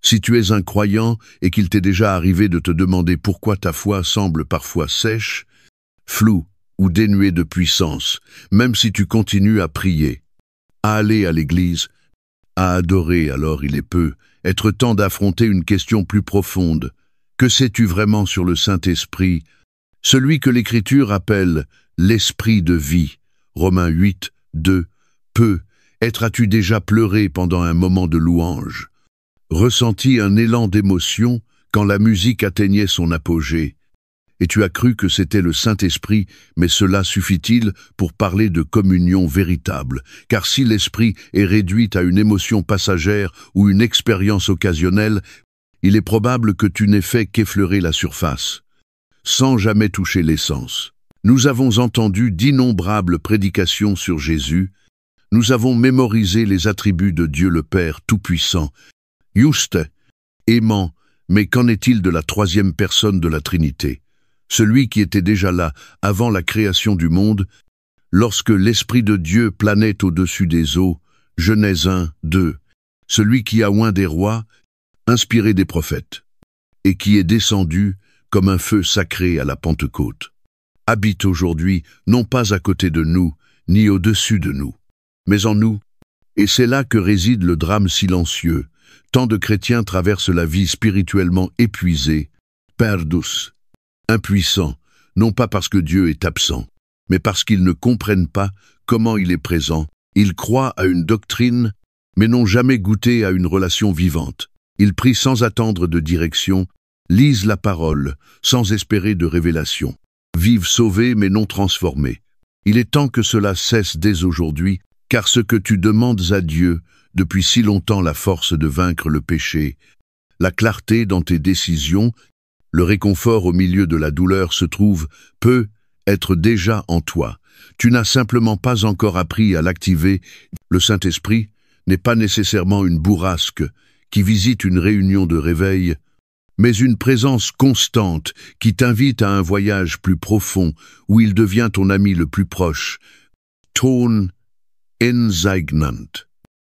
Si tu es un croyant et qu'il t'est déjà arrivé de te demander pourquoi ta foi semble parfois sèche, floue ou dénuée de puissance, même si tu continues à prier, à aller à l'église, à adorer alors il est peu, être temps d'affronter une question plus profonde. Que sais-tu vraiment sur le Saint-Esprit, celui que l'Écriture appelle l'Esprit de vie, Romains 8, 2, peu, as-tu déjà pleuré pendant un moment de louange, ressenti un élan d'émotion quand la musique atteignait son apogée, et tu as cru que c'était le Saint-Esprit, mais cela suffit-il pour parler de communion véritable? Car si l'Esprit est réduit à une émotion passagère ou une expérience occasionnelle, il est probable que tu n'aies fait qu'effleurer la surface, sans jamais toucher l'essence. Nous avons entendu d'innombrables prédications sur Jésus, nous avons mémorisé les attributs de Dieu le Père Tout-Puissant, juste, aimant, mais qu'en est-il de la troisième personne de la Trinité? Celui qui était déjà là, avant la création du monde, lorsque l'Esprit de Dieu planait au-dessus des eaux, Genèse 1, 2, celui qui a oint des rois, inspiré des prophètes, et qui est descendu comme un feu sacré à la Pentecôte, habite aujourd'hui non pas à côté de nous, ni au-dessus de nous, mais en nous, et c'est là que réside le drame silencieux. Tant de chrétiens traversent la vie spirituellement épuisés, perdus, impuissants, non pas parce que Dieu est absent, mais parce qu'ils ne comprennent pas comment il est présent. Ils croient à une doctrine, mais n'ont jamais goûté à une relation vivante. Ils prient sans attendre de direction, lisent la parole, sans espérer de révélation, vivent sauvés mais non transformés. Il est temps que cela cesse dès aujourd'hui, car ce que tu demandes à Dieu, depuis si longtemps la force de vaincre le péché, la clarté dans tes décisions, le réconfort au milieu de la douleur peut être déjà en toi. Tu n'as simplement pas encore appris à l'activer. Le Saint-Esprit n'est pas nécessairement une bourrasque qui visite une réunion de réveil, mais une présence constante qui t'invite à un voyage plus profond où il devient ton ami le plus proche, ton Enzeignant,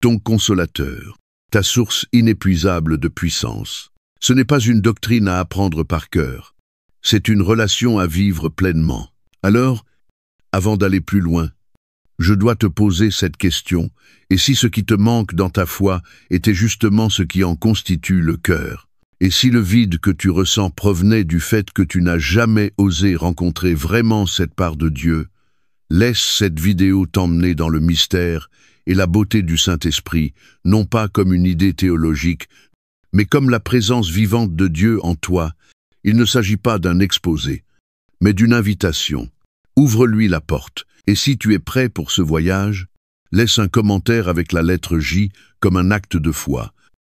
ton consolateur, ta source inépuisable de puissance. Ce n'est pas une doctrine à apprendre par cœur, c'est une relation à vivre pleinement. Alors, avant d'aller plus loin, je dois te poser cette question, et si ce qui te manque dans ta foi était justement ce qui en constitue le cœur, et si le vide que tu ressens provenait du fait que tu n'as jamais osé rencontrer vraiment cette part de Dieu, laisse cette vidéo t'emmener dans le mystère et la beauté du Saint-Esprit, non pas comme une idée théologique, mais comme la présence vivante de Dieu en toi. Il ne s'agit pas d'un exposé, mais d'une invitation. Ouvre-lui la porte, et si tu es prêt pour ce voyage, laisse un commentaire avec la lettre J comme un acte de foi,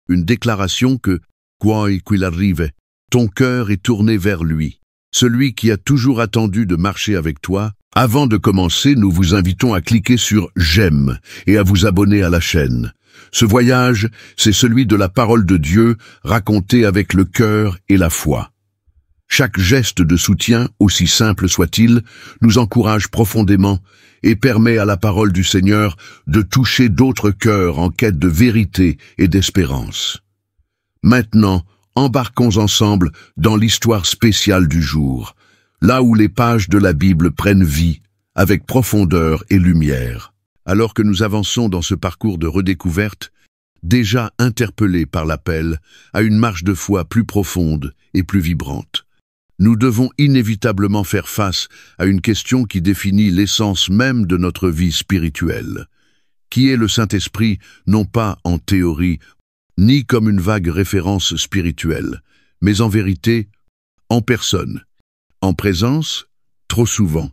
une déclaration que, quoi qu'il arrive, ton cœur est tourné vers lui, celui qui a toujours attendu de marcher avec toi. Avant de commencer, nous vous invitons à cliquer sur « J'aime » et à vous abonner à la chaîne. Ce voyage, c'est celui de la parole de Dieu racontée avec le cœur et la foi. Chaque geste de soutien, aussi simple soit-il, nous encourage profondément et permet à la parole du Seigneur de toucher d'autres cœurs en quête de vérité et d'espérance. Maintenant, embarquons ensemble dans l'histoire spéciale du jour, là où les pages de la Bible prennent vie, avec profondeur et lumière. Alors que nous avançons dans ce parcours de redécouverte, déjà interpellés par l'appel à une marche de foi plus profonde et plus vibrante, nous devons inévitablement faire face à une question qui définit l'essence même de notre vie spirituelle. Qui est le Saint-Esprit, non pas en théorie, ni comme une vague référence spirituelle, mais en vérité, en personne. En présence, trop souvent,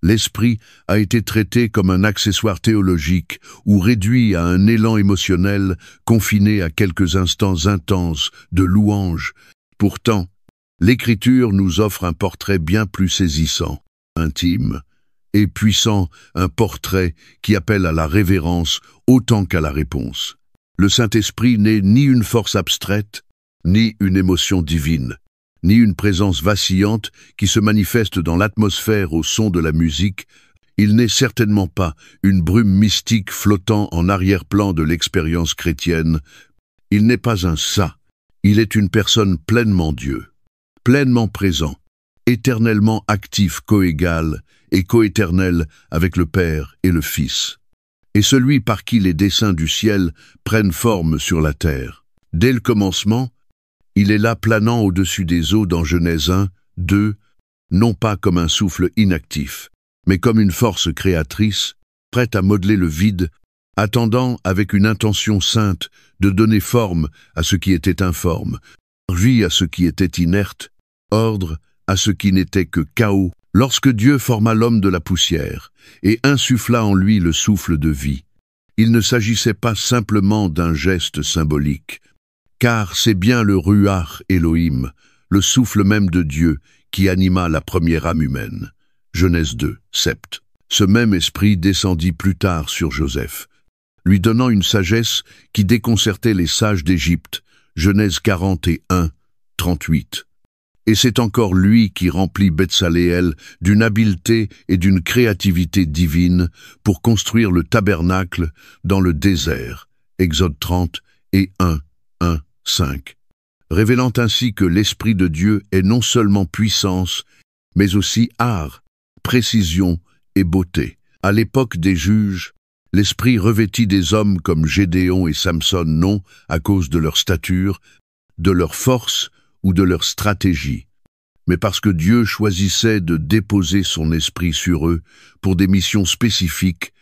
l'esprit a été traité comme un accessoire théologique ou réduit à un élan émotionnel confiné à quelques instants intenses de louange. Pourtant, l'Écriture nous offre un portrait bien plus saisissant, intime et puissant, un portrait qui appelle à la révérence autant qu'à la réponse. Le Saint-Esprit n'est ni une force abstraite, ni une émotion divine, ni une présence vacillante qui se manifeste dans l'atmosphère au son de la musique. Il n'est certainement pas une brume mystique flottant en arrière-plan de l'expérience chrétienne. Il n'est pas un ça, Il est une personne pleinement Dieu, pleinement présent, éternellement actif, coégal et coéternel avec le Père et le Fils, et celui par qui les desseins du ciel prennent forme sur la terre. Dès le commencement, il est là planant au-dessus des eaux dans Genèse 1, 2, non pas comme un souffle inactif, mais comme une force créatrice, prête à modeler le vide, attendant avec une intention sainte de donner forme à ce qui était informe, vie à ce qui était inerte, ordre à ce qui n'était que chaos, lorsque Dieu forma l'homme de la poussière et insuffla en lui le souffle de vie. Il ne s'agissait pas simplement d'un geste symbolique, car c'est bien le Ruach Elohim, le souffle même de Dieu, qui anima la première âme humaine. Genèse 2, sept. Ce même esprit descendit plus tard sur Joseph, lui donnant une sagesse qui déconcertait les sages d'Égypte. Genèse 41, 38. Et c'est encore lui qui remplit Betsaléel d'une habileté et d'une créativité divine pour construire le tabernacle dans le désert. Exode 30 et 1, 5. Révélant ainsi que l'Esprit de Dieu est non seulement puissance, mais aussi art, précision et beauté. À l'époque des juges, l'Esprit revêtit des hommes comme Gédéon et Samson non à cause de leur stature, de leur force ou de leur stratégie, mais parce que Dieu choisissait de déposer son esprit sur eux pour des missions spécifiques,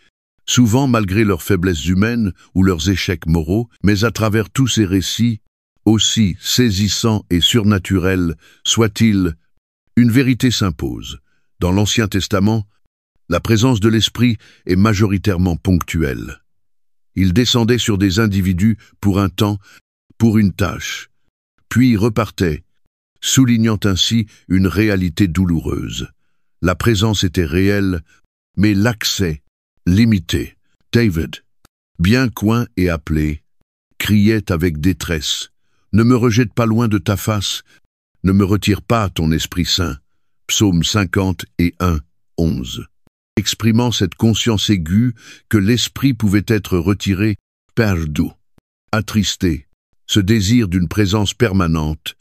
souvent malgré leurs faiblesses humaines ou leurs échecs moraux, mais à travers tous ces récits, aussi saisissants et surnaturels soient-ils, une vérité s'impose. Dans l'Ancien Testament, la présence de l'Esprit est majoritairement ponctuelle. Il descendait sur des individus pour un temps, pour une tâche, puis repartait, soulignant ainsi une réalité douloureuse. La présence était réelle, mais l'accès, limité. David, bien coint et appelé, criait avec détresse. « Ne me rejette pas loin de ta face, ne me retire pas ton Esprit Saint. » Psaume 50 et 1, 11. Exprimant cette conscience aiguë que l'Esprit pouvait être retiré, perdu, attristé, ce désir d'une présence permanente,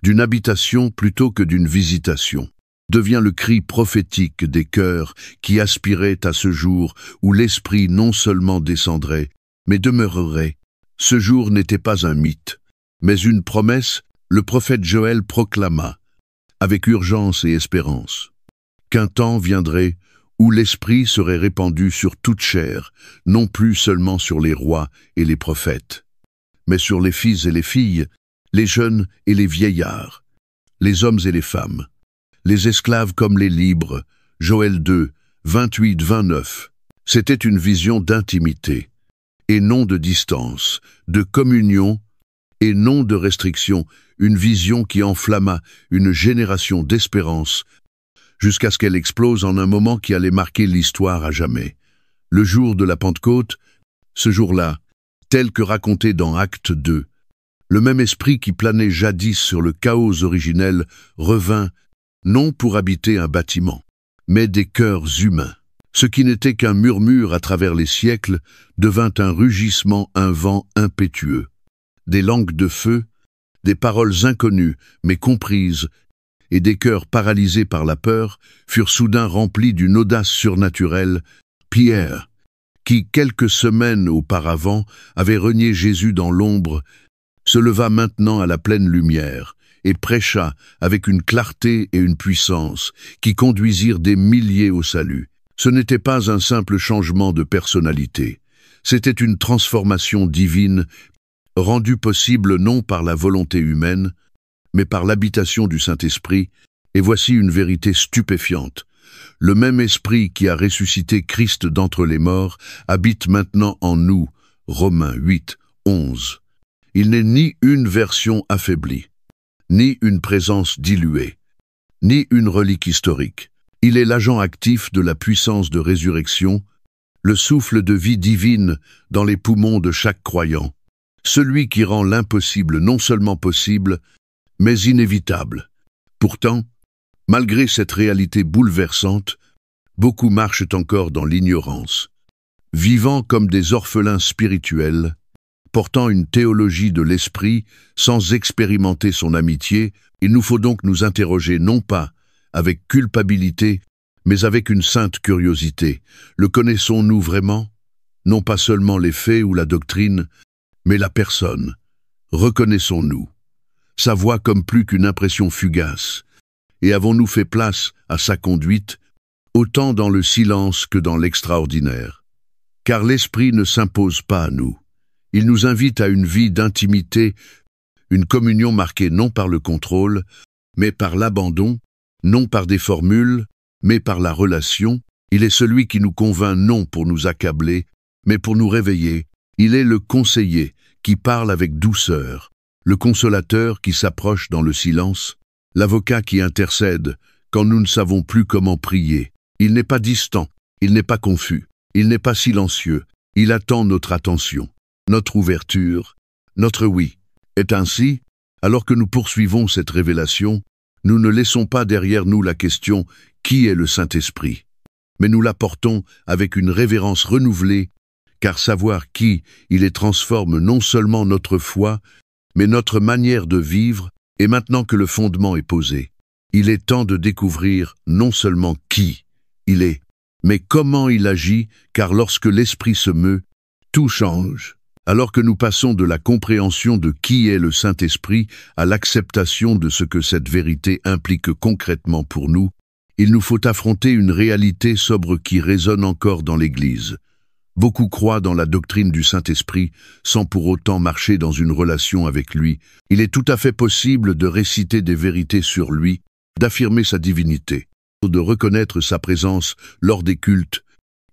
d'une habitation plutôt que d'une visitation, devient le cri prophétique des cœurs qui aspiraient à ce jour où l'Esprit non seulement descendrait, mais demeurerait. Ce jour n'était pas un mythe, mais une promesse, le prophète Joël proclama, avec urgence et espérance, qu'un temps viendrait où l'Esprit serait répandu sur toute chair, non plus seulement sur les rois et les prophètes, mais sur les fils et les filles, les jeunes et les vieillards, les hommes et les femmes, les esclaves comme les libres. Joël 2, 28-29. C'était une vision d'intimité, et non de distance, de communion, et non de restriction, une vision qui enflamma une génération d'espérance, jusqu'à ce qu'elle explose en un moment qui allait marquer l'histoire à jamais. Le jour de la Pentecôte, ce jour-là, tel que raconté dans Acte 2, le même esprit qui planait jadis sur le chaos originel revint, non pour habiter un bâtiment, mais des cœurs humains. Ce qui n'était qu'un murmure à travers les siècles devint un rugissement, un vent impétueux. Des langues de feu, des paroles inconnues mais comprises, et des cœurs paralysés par la peur furent soudain remplis d'une audace surnaturelle. Pierre, qui quelques semaines auparavant avait renié Jésus dans l'ombre, se leva maintenant à la pleine lumière et prêcha avec une clarté et une puissance qui conduisirent des milliers au salut. Ce n'était pas un simple changement de personnalité, c'était une transformation divine rendue possible non par la volonté humaine, mais par l'habitation du Saint-Esprit, et voici une vérité stupéfiante. Le même Esprit qui a ressuscité Christ d'entre les morts habite maintenant en nous. Romains 8, 11. Il n'est ni une version affaiblie, ni une présence diluée, ni une relique historique. Il est l'agent actif de la puissance de résurrection, le souffle de vie divine dans les poumons de chaque croyant, celui qui rend l'impossible non seulement possible, mais inévitable. Pourtant, malgré cette réalité bouleversante, beaucoup marchent encore dans l'ignorance, vivant comme des orphelins spirituels, portant une théologie de l'esprit sans expérimenter son amitié. Il nous faut donc nous interroger non pas avec culpabilité, mais avec une sainte curiosité. Le connaissons-nous vraiment? Non pas seulement les faits ou la doctrine, mais la personne. Reconnaissons-nous sa voix comme plus qu'une impression fugace? Et avons-nous fait place à sa conduite, autant dans le silence que dans l'extraordinaire? Car l'Esprit ne s'impose pas à nous. Il nous invite à une vie d'intimité, une communion marquée non par le contrôle, mais par l'abandon, non par des formules, mais par la relation. Il est celui qui nous convainc non pour nous accabler, mais pour nous réveiller. Il est le conseiller qui parle avec douceur, le consolateur qui s'approche dans le silence, l'avocat qui intercède quand nous ne savons plus comment prier. Il n'est pas distant, il n'est pas confus, il n'est pas silencieux, il attend notre attention, notre ouverture, notre oui. Et ainsi, alors que nous poursuivons cette révélation, nous ne laissons pas derrière nous la question « Qui est le Saint-Esprit ?» mais nous la portons avec une révérence renouvelée, car savoir qui il est transforme non seulement notre foi, mais notre manière de vivre. Et maintenant que le fondement est posé, il est temps de découvrir non seulement qui il est, mais comment il agit, car lorsque l'Esprit se meut, tout change. Alors que nous passons de la compréhension de qui est le Saint-Esprit à l'acceptation de ce que cette vérité implique concrètement pour nous, il nous faut affronter une réalité sobre qui résonne encore dans l'Église. Beaucoup croient dans la doctrine du Saint-Esprit sans pour autant marcher dans une relation avec lui. Il est tout à fait possible de réciter des vérités sur lui, d'affirmer sa divinité, de reconnaître sa présence lors des cultes,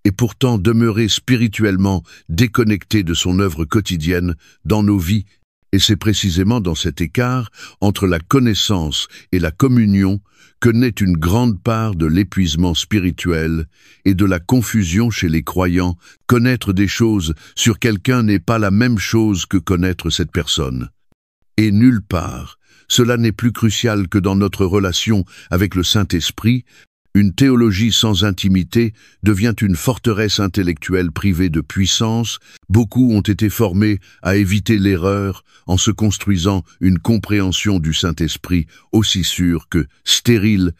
et pourtant demeurer spirituellement déconnecté de son œuvre quotidienne dans nos vies. Et c'est précisément dans cet écart entre la connaissance et la communion que naît une grande part de l'épuisement spirituel et de la confusion chez les croyants. Connaître des choses sur quelqu'un n'est pas la même chose que connaître cette personne. Et nulle part, cela n'est plus crucial que dans notre relation avec le Saint-Esprit. Une théologie sans intimité devient une forteresse intellectuelle privée de puissance. Beaucoup ont été formés à éviter l'erreur en se construisant une compréhension du Saint-Esprit aussi sûre que stérile,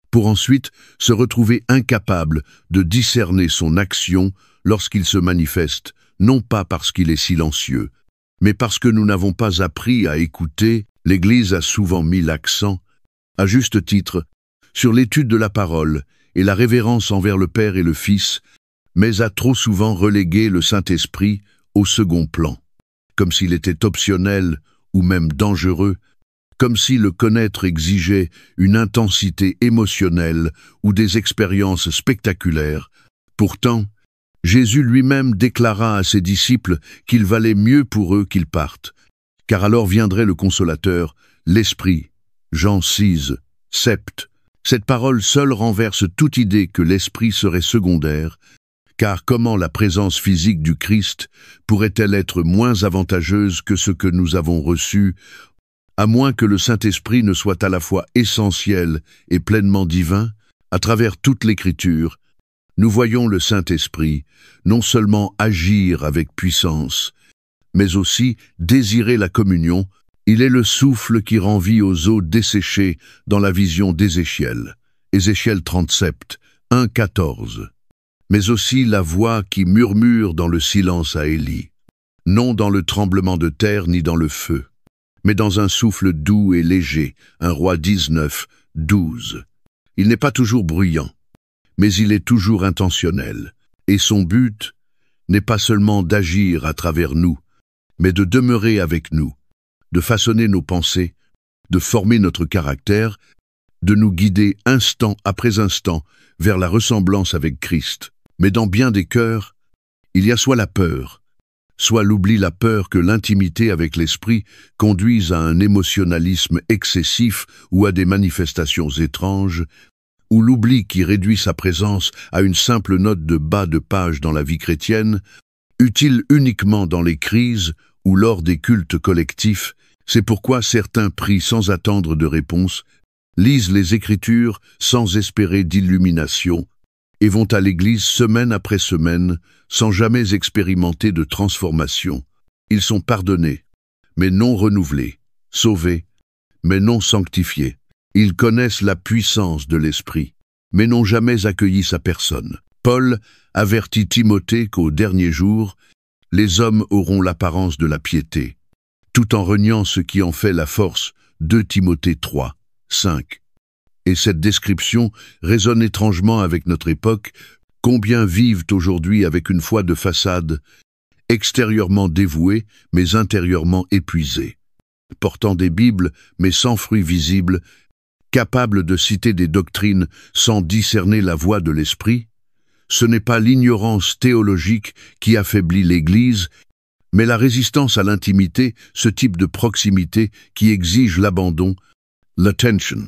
pour ensuite se retrouver incapables de discerner son action lorsqu'il se manifeste, non pas parce qu'il est silencieux, mais parce que nous n'avons pas appris à écouter. L'Église a souvent mis l'accent, à juste titre, sur l'étude de la parole et la révérence envers le Père et le Fils, mais a trop souvent relégué le Saint-Esprit au second plan, comme s'il était optionnel ou même dangereux, comme si le connaître exigeait une intensité émotionnelle ou des expériences spectaculaires. Pourtant, Jésus lui-même déclara à ses disciples qu'il valait mieux pour eux qu'ils partent, car alors viendrait le Consolateur, l'Esprit. Jean 6, sept. Cette parole seule renverse toute idée que l'Esprit serait secondaire, car comment la présence physique du Christ pourrait-elle être moins avantageuse que ce que nous avons reçu, à moins que le Saint-Esprit ne soit à la fois essentiel et pleinement divin? À travers toute l'Écriture, nous voyons le Saint-Esprit non seulement agir avec puissance, mais aussi désirer la communion. Il est le souffle qui rend vie aux eaux desséchées dans la vision d'Ézéchiel, Ézéchiel 37, 1-14. Mais aussi la voix qui murmure dans le silence à Élie, non dans le tremblement de terre ni dans le feu, mais dans un souffle doux et léger, 1 Roi 19, 12. Il n'est pas toujours bruyant, mais il est toujours intentionnel, et son but n'est pas seulement d'agir à travers nous, mais de demeurer avec nous, de façonner nos pensées, de former notre caractère, de nous guider instant après instant vers la ressemblance avec Christ. Mais dans bien des cœurs, il y a soit la peur, soit l'oubli, la peur que l'intimité avec l'Esprit conduise à un émotionnalisme excessif ou à des manifestations étranges, ou l'oubli qui réduit sa présence à une simple note de bas de page dans la vie chrétienne, utile uniquement dans les crises ou lors des cultes collectifs. C'est pourquoi certains prient sans attendre de réponse, lisent les Écritures sans espérer d'illumination, et vont à l'Église semaine après semaine sans jamais expérimenter de transformation. Ils sont pardonnés, mais non renouvelés, sauvés, mais non sanctifiés. Ils connaissent la puissance de l'Esprit, mais n'ont jamais accueilli sa personne. Paul avertit Timothée qu'au dernier jour, les hommes auront l'apparence de la piété, tout en reniant ce qui en fait la force. 2 Timothée 3, 5. Et cette description résonne étrangement avec notre époque. Combien vivent aujourd'hui avec une foi de façade, extérieurement dévouée, mais intérieurement épuisée, portant des Bibles, mais sans fruit visible, capables de citer des doctrines sans discerner la voix de l'Esprit? Ce n'est pas l'ignorance théologique qui affaiblit l'Église, mais la résistance à l'intimité, ce type de proximité qui exige l'abandon, l'attention,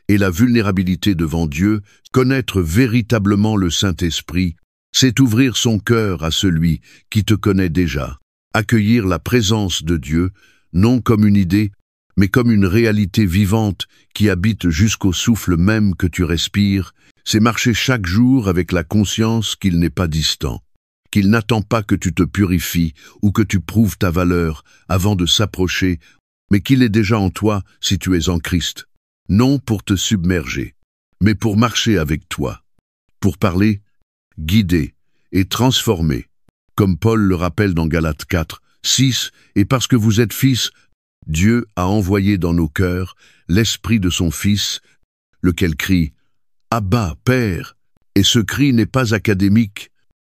et la vulnérabilité devant Dieu. Connaître véritablement le Saint-Esprit, c'est ouvrir son cœur à celui qui te connaît déjà, accueillir la présence de Dieu, non comme une idée, mais comme une réalité vivante qui habite jusqu'au souffle même que tu respires. C'est marcher chaque jour avec la conscience qu'il n'est pas distant, qu'il n'attend pas que tu te purifies ou que tu prouves ta valeur avant de s'approcher, mais qu'il est déjà en toi si tu es en Christ. Non pour te submerger, mais pour marcher avec toi, pour parler, guider et transformer, comme Paul le rappelle dans Galates 4, 6, et parce que vous êtes fils, Dieu a envoyé dans nos cœurs l'Esprit de son Fils, lequel crie « Abba, Père !» Et ce cri n'est pas académique,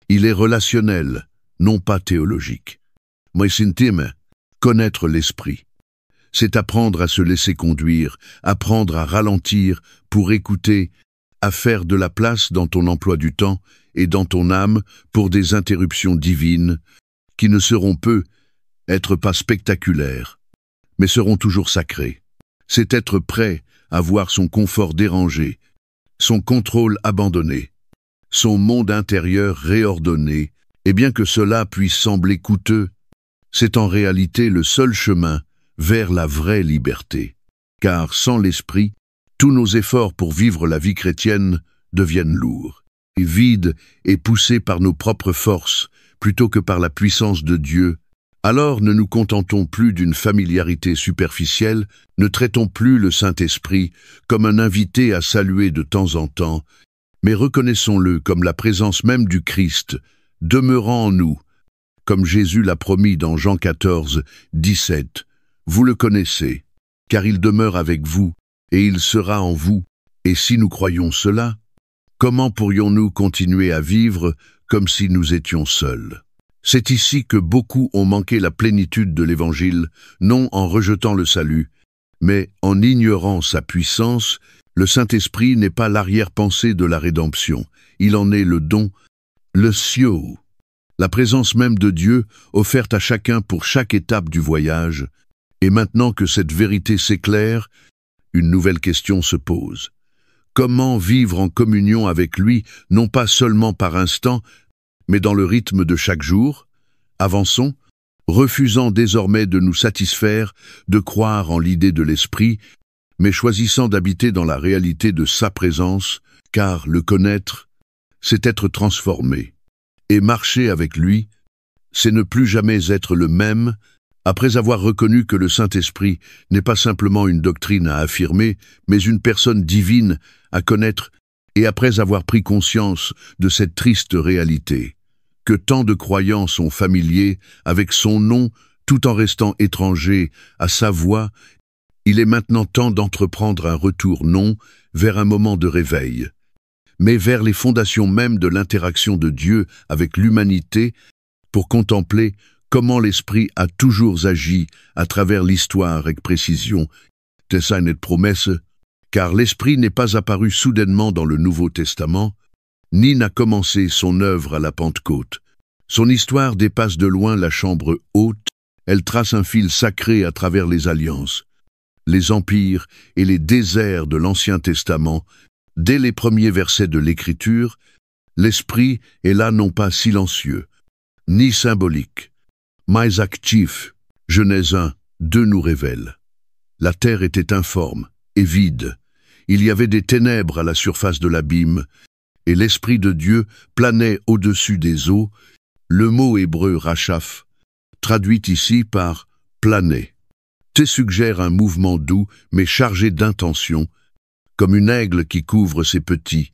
il est relationnel, non pas théologique. Moïsintime, connaître l'Esprit. C'est apprendre à se laisser conduire, apprendre à ralentir pour écouter, à faire de la place dans ton emploi du temps et dans ton âme pour des interruptions divines qui ne seront être pas spectaculaires, mais seront toujours sacrées. C'est être prêt à voir son confort dérangé, son contrôle abandonné, son monde intérieur réordonné, et bien que cela puisse sembler coûteux, c'est en réalité le seul chemin vers la vraie liberté. Car sans l'Esprit, tous nos efforts pour vivre la vie chrétienne deviennent lourds, et vides et poussés par nos propres forces, plutôt que par la puissance de Dieu. Alors ne nous contentons plus d'une familiarité superficielle, ne traitons plus le Saint-Esprit comme un invité à saluer de temps en temps, mais reconnaissons-le comme la présence même du Christ, demeurant en nous, comme Jésus l'a promis dans Jean 14, 17. Vous le connaissez, car il demeure avec vous, et il sera en vous. Et si nous croyons cela, comment pourrions-nous continuer à vivre comme si nous étions seuls? C'est ici que beaucoup ont manqué la plénitude de l'Évangile, non en rejetant le salut, mais en ignorant sa puissance. Le Saint-Esprit n'est pas l'arrière-pensée de la rédemption, il en est le don, le sceau, la présence même de Dieu offerte à chacun pour chaque étape du voyage. Et maintenant que cette vérité s'éclaire, une nouvelle question se pose. Comment vivre en communion avec lui, non pas seulement par instant, mais dans le rythme de chaque jour? Avançons, refusant désormais de nous satisfaire, de croire en l'idée de l'Esprit, mais choisissant d'habiter dans la réalité de sa présence, car le connaître, c'est être transformé. Et marcher avec lui, c'est ne plus jamais être le même. Après avoir reconnu que le Saint-Esprit n'est pas simplement une doctrine à affirmer, mais une personne divine à connaître, et après avoir pris conscience de cette triste réalité, que tant de croyants sont familiers avec son nom tout en restant étrangers à sa voix, il est maintenant temps d'entreprendre un retour non vers un moment de réveil, mais vers les fondations même de l'interaction de Dieu avec l'humanité pour contempler comment l'Esprit a toujours agi à travers l'histoire avec précision. C'est une promesse, car l'Esprit n'est pas apparu soudainement dans le Nouveau Testament, ni n'a commencé son œuvre à la Pentecôte. Son histoire dépasse de loin la chambre haute, elle trace un fil sacré à travers les alliances, les empires et les déserts de l'Ancien Testament. Dès les premiers versets de l'Écriture, l'Esprit est là non pas silencieux, ni symbolique, mais actif. Genèse 1, 2 nous révèle. La terre était informe et vide. Il y avait des ténèbres à la surface de l'abîme, et l'Esprit de Dieu planait au-dessus des eaux. Le mot hébreu rachaf traduite ici par « planer ». T suggère un mouvement doux mais chargé d'intention, comme une aigle qui couvre ses petits,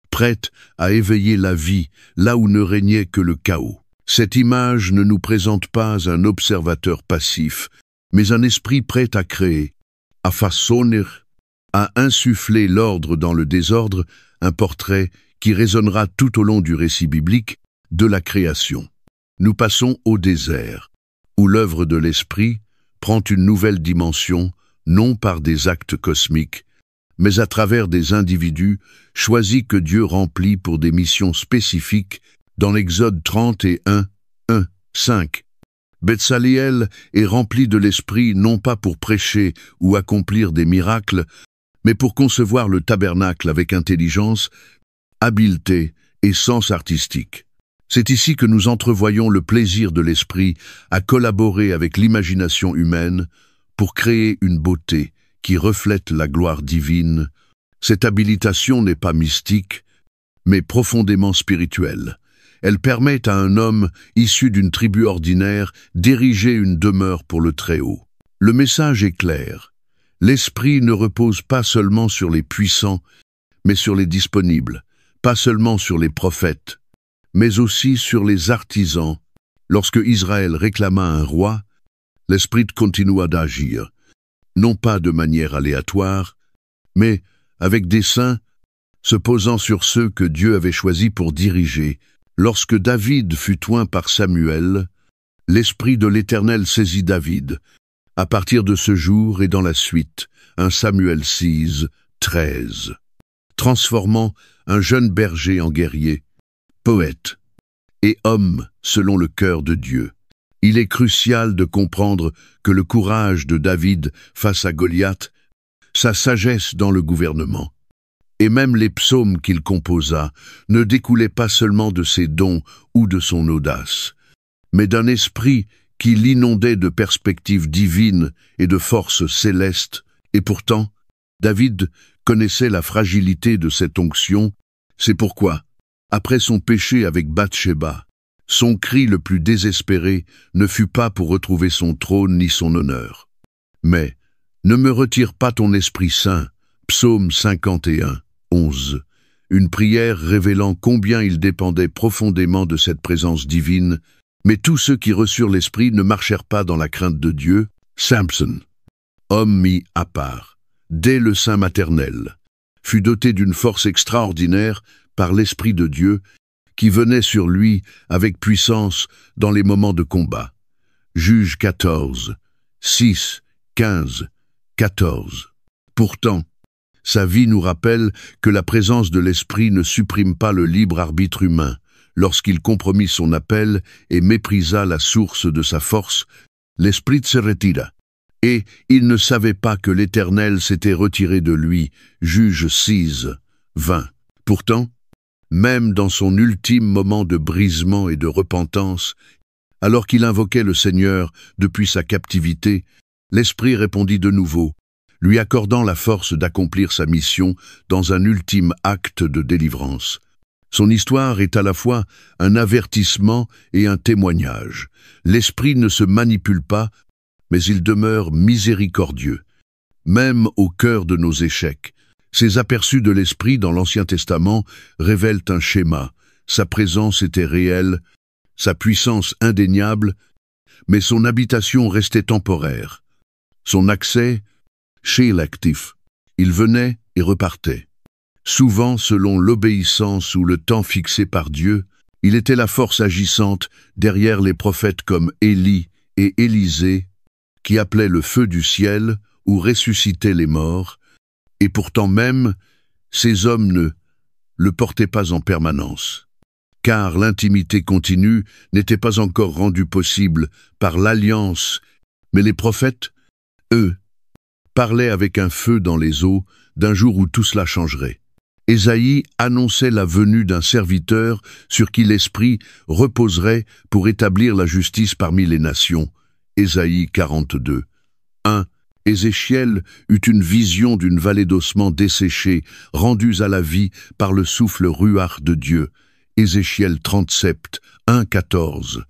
prête à éveiller la vie là où ne régnait que le chaos. Cette image ne nous présente pas un observateur passif, mais un esprit prêt à créer, à façonner, à insuffler l'ordre dans le désordre, un portrait qui résonnera tout au long du récit biblique de la création. Nous passons au désert, où l'œuvre de l'esprit prend une nouvelle dimension, non par des actes cosmiques, mais à travers des individus choisis que Dieu remplit pour des missions spécifiques dans l'Exode 31, 1, 5. Betsaliel est rempli de l'esprit non pas pour prêcher ou accomplir des miracles, mais pour concevoir le tabernacle avec intelligence, habileté et sens artistique. C'est ici que nous entrevoyons le plaisir de l'esprit à collaborer avec l'imagination humaine pour créer une beauté qui reflète la gloire divine. Cette habilitation n'est pas mystique, mais profondément spirituelle. Elle permet à un homme issu d'une tribu ordinaire d'ériger une demeure pour le Très-Haut. Le message est clair. L'esprit ne repose pas seulement sur les puissants, mais sur les disponibles, pas seulement sur les prophètes, mais aussi sur les artisans. Lorsque Israël réclama un roi, l'Esprit continua d'agir, non pas de manière aléatoire, mais avec dessein, se posant sur ceux que Dieu avait choisis pour diriger. Lorsque David fut oint par Samuel, l'Esprit de l'Éternel saisit David. À partir de ce jour et dans la suite, 1 Samuel 6, 13, transformant un jeune berger en guerrier, poète et homme selon le cœur de Dieu. Il est crucial de comprendre que le courage de David face à Goliath, sa sagesse dans le gouvernement, et même les psaumes qu'il composa ne découlaient pas seulement de ses dons ou de son audace, mais d'un esprit qui l'inondait de perspectives divines et de forces célestes, et pourtant, David connaissait la fragilité de cette onction. C'est pourquoi, après son péché avec Bathsheba, son cri le plus désespéré ne fut pas pour retrouver son trône ni son honneur. Mais, ne me retire pas ton Esprit Saint, Psaume 51, 11, une prière révélant combien il dépendait profondément de cette présence divine. Mais tous ceux qui reçurent l'Esprit ne marchèrent pas dans la crainte de Dieu. Samson, homme mis à part, dès le sein maternel, fut doté d'une force extraordinaire par l'Esprit de Dieu qui venait sur lui avec puissance dans les moments de combat. Juges 14, 6, 15, 14. Pourtant, sa vie nous rappelle que la présence de l'Esprit ne supprime pas le libre arbitre humain. Lorsqu'il compromit son appel et méprisa la source de sa force, l'Esprit se retira. Et il ne savait pas que l'Éternel s'était retiré de lui. Juges 6, 20. Pourtant, même dans son ultime moment de brisement et de repentance, alors qu'il invoquait le Seigneur depuis sa captivité, l'Esprit répondit de nouveau, lui accordant la force d'accomplir sa mission dans un ultime acte de délivrance. Son histoire est à la fois un avertissement et un témoignage. L'Esprit ne se manipule pas, mais il demeure miséricordieux. Même au cœur de nos échecs, ces aperçus de l'Esprit dans l'Ancien Testament révèlent un schéma. Sa présence était réelle, sa puissance indéniable, mais son habitation restait temporaire. Son accès, sélectif. Il venait et repartait. Souvent, selon l'obéissance ou le temps fixé par Dieu, il était la force agissante derrière les prophètes comme Élie et Élisée, qui appelaient le feu du ciel ou ressuscitaient les morts, et pourtant même, ces hommes ne le portaient pas en permanence, car l'intimité continue n'était pas encore rendue possible par l'alliance, mais les prophètes, eux, parlaient avec un feu dans les eaux d'un jour où tout cela changerait. Ésaïe annonçait la venue d'un serviteur sur qui l'Esprit reposerait pour établir la justice parmi les nations. Ésaïe 42. 1. Ézéchiel eut une vision d'une vallée d'ossements desséchés, rendus à la vie par le souffle ruard de Dieu. Ézéchiel 37, 1, 14.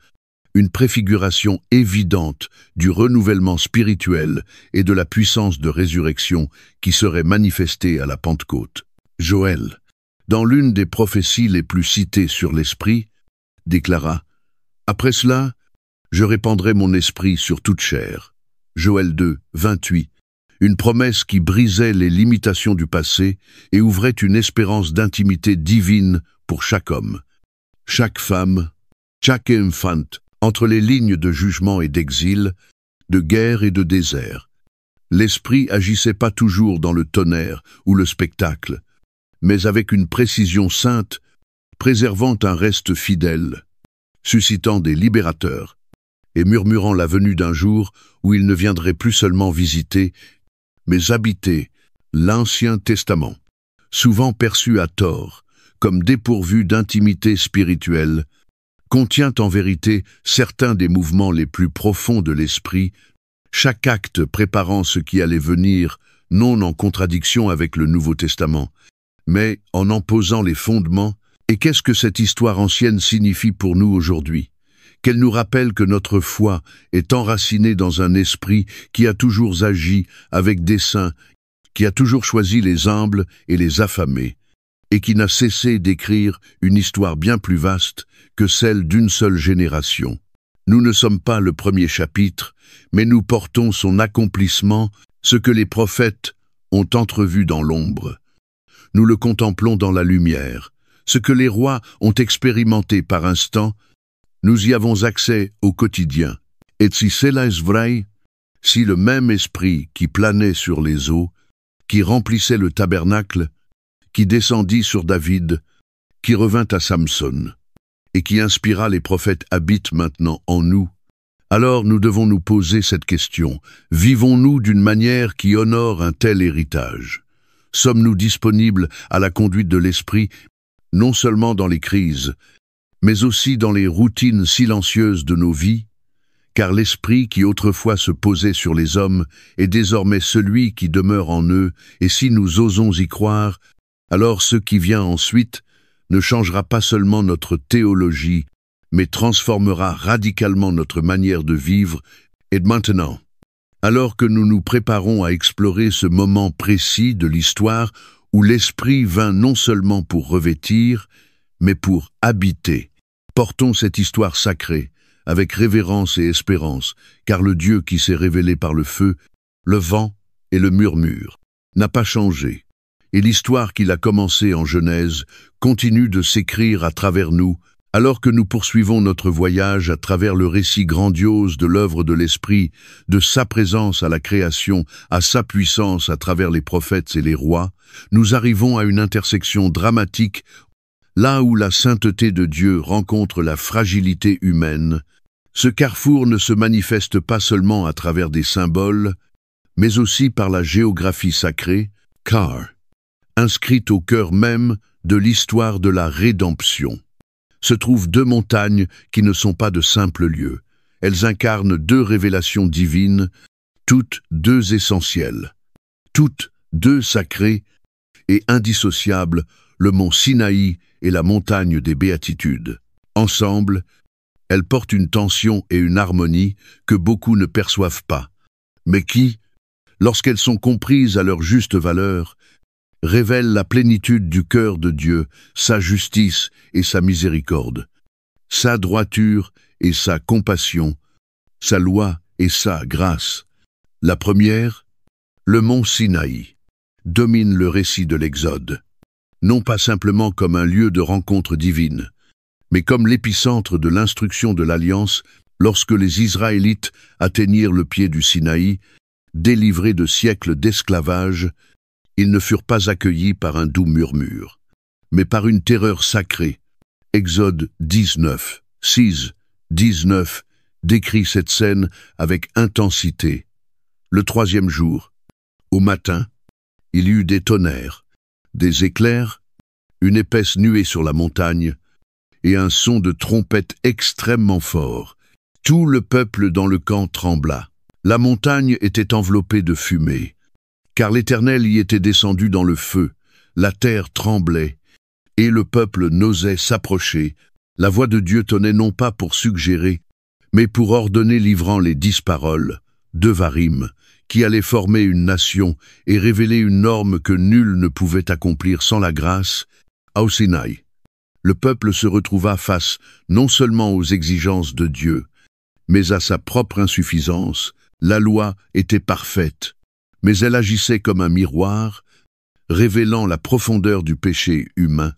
une préfiguration évidente du renouvellement spirituel et de la puissance de résurrection qui serait manifestée à la Pentecôte. Joël, dans l'une des prophéties les plus citées sur l'Esprit, déclara « Après cela, je répandrai mon esprit sur toute chair ». Joël 2, 28, une promesse qui brisait les limitations du passé et ouvrait une espérance d'intimité divine pour chaque homme, chaque femme, chaque enfant, entre les lignes de jugement et d'exil, de guerre et de désert. L'Esprit agissait pas toujours dans le tonnerre ou le spectacle, mais avec une précision sainte, préservant un reste fidèle, suscitant des libérateurs, et murmurant la venue d'un jour où il ne viendrait plus seulement visiter, mais habiter l'Ancien Testament, souvent perçu à tort comme dépourvu d'intimité spirituelle, contient en vérité certains des mouvements les plus profonds de l'esprit, chaque acte préparant ce qui allait venir, non en contradiction avec le Nouveau Testament, mais en posant les fondements. Et qu'est-ce que cette histoire ancienne signifie pour nous aujourd'hui? Qu'elle nous rappelle que notre foi est enracinée dans un esprit qui a toujours agi avec dessein, qui a toujours choisi les humbles et les affamés, et qui n'a cessé d'écrire une histoire bien plus vaste que celle d'une seule génération. Nous ne sommes pas le premier chapitre, mais nous portons son accomplissement, ce que les prophètes ont entrevu dans l'ombre. Nous le contemplons dans la lumière, ce que les rois ont expérimenté par instant, nous y avons accès au quotidien. Et si cela est vrai, si le même esprit qui planait sur les eaux, qui remplissait le tabernacle, qui descendit sur David, qui revint à Samson, et qui inspira les prophètes habite maintenant en nous, alors nous devons nous poser cette question. Vivons-nous d'une manière qui honore un tel héritage? Sommes-nous disponibles à la conduite de l'esprit, non seulement dans les crises, mais aussi dans les routines silencieuses de nos vies? Car l'esprit qui autrefois se posait sur les hommes est désormais celui qui demeure en eux, et si nous osons y croire, alors ce qui vient ensuite ne changera pas seulement notre théologie, mais transformera radicalement notre manière de vivre. Et maintenant, alors que nous nous préparons à explorer ce moment précis de l'histoire où l'Esprit vint non seulement pour revêtir, mais pour habiter, portons cette histoire sacrée avec révérence et espérance, car le Dieu qui s'est révélé par le feu, le vent et le murmure n'a pas changé. Et l'histoire qu'il a commencée en Genèse continue de s'écrire à travers nous, alors que nous poursuivons notre voyage à travers le récit grandiose de l'œuvre de l'Esprit, de sa présence à la création, à sa puissance à travers les prophètes et les rois. Nous arrivons à une intersection dramatique, là où la sainteté de Dieu rencontre la fragilité humaine. Ce carrefour ne se manifeste pas seulement à travers des symboles, mais aussi par la géographie sacrée, car inscrite au cœur même de l'histoire de la rédemption, se trouvent deux montagnes qui ne sont pas de simples lieux. Elles incarnent deux révélations divines, toutes deux essentielles, toutes deux sacrées et indissociables, le mont Sinaï et la montagne des Béatitudes. Ensemble, elles portent une tension et une harmonie que beaucoup ne perçoivent pas, mais qui, lorsqu'elles sont comprises à leur juste valeur, révèlent la plénitude du cœur de Dieu, sa justice et sa miséricorde, sa droiture et sa compassion, sa loi et sa grâce. La première, le mont Sinaï, domine le récit de l'Exode, non pas simplement comme un lieu de rencontre divine, mais comme l'épicentre de l'instruction de l'Alliance lorsque les Israélites atteignirent le pied du Sinaï, délivrés de siècles d'esclavage. Ils ne furent pas accueillis par un doux murmure, mais par une terreur sacrée. Exode 19, 6, 19 décrit cette scène avec intensité. Le troisième jour, au matin, il y eut des tonnerres, des éclairs, une épaisse nuée sur la montagne, et un son de trompette extrêmement fort. Tout le peuple dans le camp trembla. La montagne était enveloppée de fumée, car l'Éternel y était descendu dans le feu, la terre tremblait, et le peuple n'osait s'approcher. La voix de Dieu tonnait non pas pour suggérer, mais pour ordonner livrant les 10 paroles, Devarim, qui allaient former une nation et révéler une norme que nul ne pouvait accomplir sans la grâce, au Sinaï. Le peuple se retrouva face non seulement aux exigences de Dieu, mais à sa propre insuffisance. La loi était parfaite, mais elle agissait comme un miroir, révélant la profondeur du péché humain.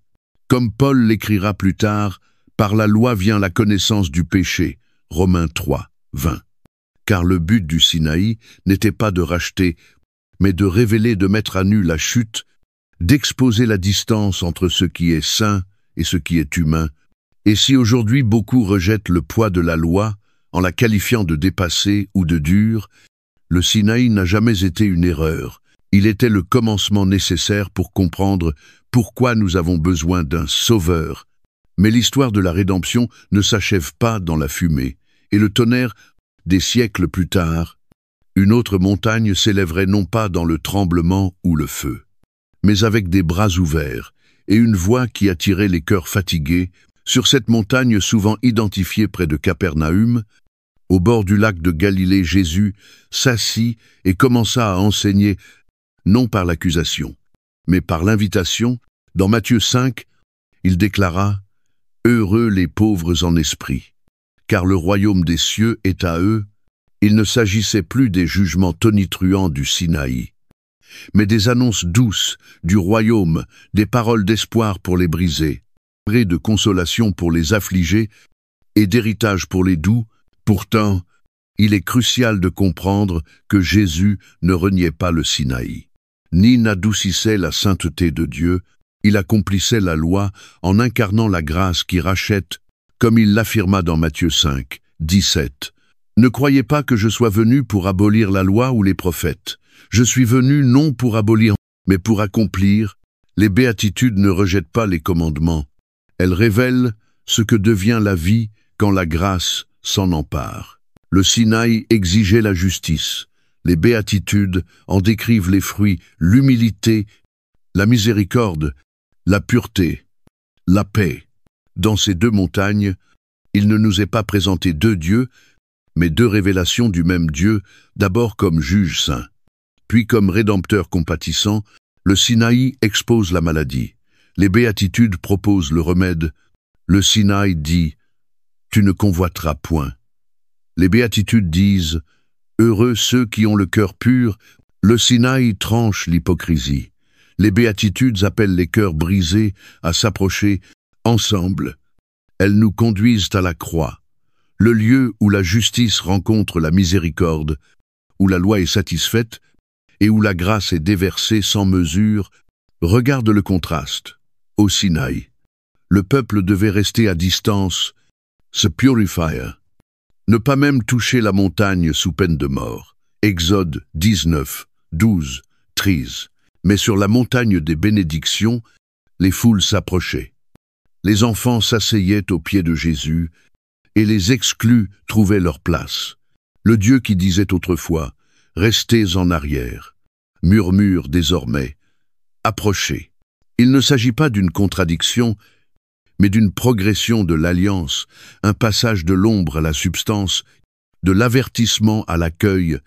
Comme Paul l'écrira plus tard, par la loi vient la connaissance du péché, Romains 3, 20. Car le but du Sinaï n'était pas de racheter, mais de révéler, de mettre à nu la chute, d'exposer la distance entre ce qui est saint et ce qui est humain. Et si aujourd'hui beaucoup rejettent le poids de la loi, en la qualifiant de dépassée ou de dure, le Sinaï n'a jamais été une erreur. Il était le commencement nécessaire pour comprendre pourquoi nous avons besoin d'un sauveur. Mais l'histoire de la rédemption ne s'achève pas dans la fumée, et le tonnerre, des siècles plus tard, une autre montagne s'élèverait non pas dans le tremblement ou le feu, mais avec des bras ouverts et une voix qui attirait les cœurs fatigués. Sur cette montagne souvent identifiée près de Capernaum, au bord du lac de Galilée, Jésus s'assit et commença à enseigner, non par l'accusation, mais par l'invitation. Dans Matthieu 5, il déclara « Heureux les pauvres en esprit, car le royaume des cieux est à eux. » Il ne s'agissait plus des jugements tonitruants du Sinaï, mais des annonces douces du royaume, des paroles d'espoir pour les brisés, de consolation pour les affligés et d'héritage pour les doux. Pourtant, il est crucial de comprendre que Jésus ne reniait pas le Sinaï, ni n'adoucissait la sainteté de Dieu. Il accomplissait la loi en incarnant la grâce qui rachète, comme il l'affirma dans Matthieu 5, 17. « Ne croyez pas que je sois venu pour abolir la loi ou les prophètes. Je suis venu non pour abolir, mais pour accomplir. » Les béatitudes ne rejettent pas les commandements. Elles révèlent ce que devient la vie quand la grâce s'en empare. Le Sinaï exigeait la justice. Les béatitudes en décrivent les fruits, l'humilité, la miséricorde, la pureté, la paix. Dans ces deux montagnes, il ne nous est pas présenté deux dieux, mais deux révélations du même Dieu, d'abord comme juge saint, puis comme rédempteur compatissant. Le Sinaï expose la maladie. Les béatitudes proposent le remède. Le Sinaï dit « Tu ne convoiteras point ». Les béatitudes disent « Heureux ceux qui ont le cœur pur ». Le Sinaï tranche l'hypocrisie. Les béatitudes appellent les cœurs brisés à s'approcher ensemble. Elles nous conduisent à la croix, le lieu où la justice rencontre la miséricorde, où la loi est satisfaite et où la grâce est déversée sans mesure. Regarde le contraste. Au Sinaï, le peuple devait rester à distance, se purifier, ne pas même toucher la montagne sous peine de mort. Exode 19, 12, 13. Mais sur la montagne des bénédictions, les foules s'approchaient. Les enfants s'asseyaient aux pieds de Jésus, et les exclus trouvaient leur place. Le Dieu qui disait autrefois « Restez en arrière » murmure désormais « Approchez ». Il ne s'agit pas d'une contradiction, mais d'une progression de l'alliance, un passage de l'ombre à la substance, de l'avertissement à l'accueil,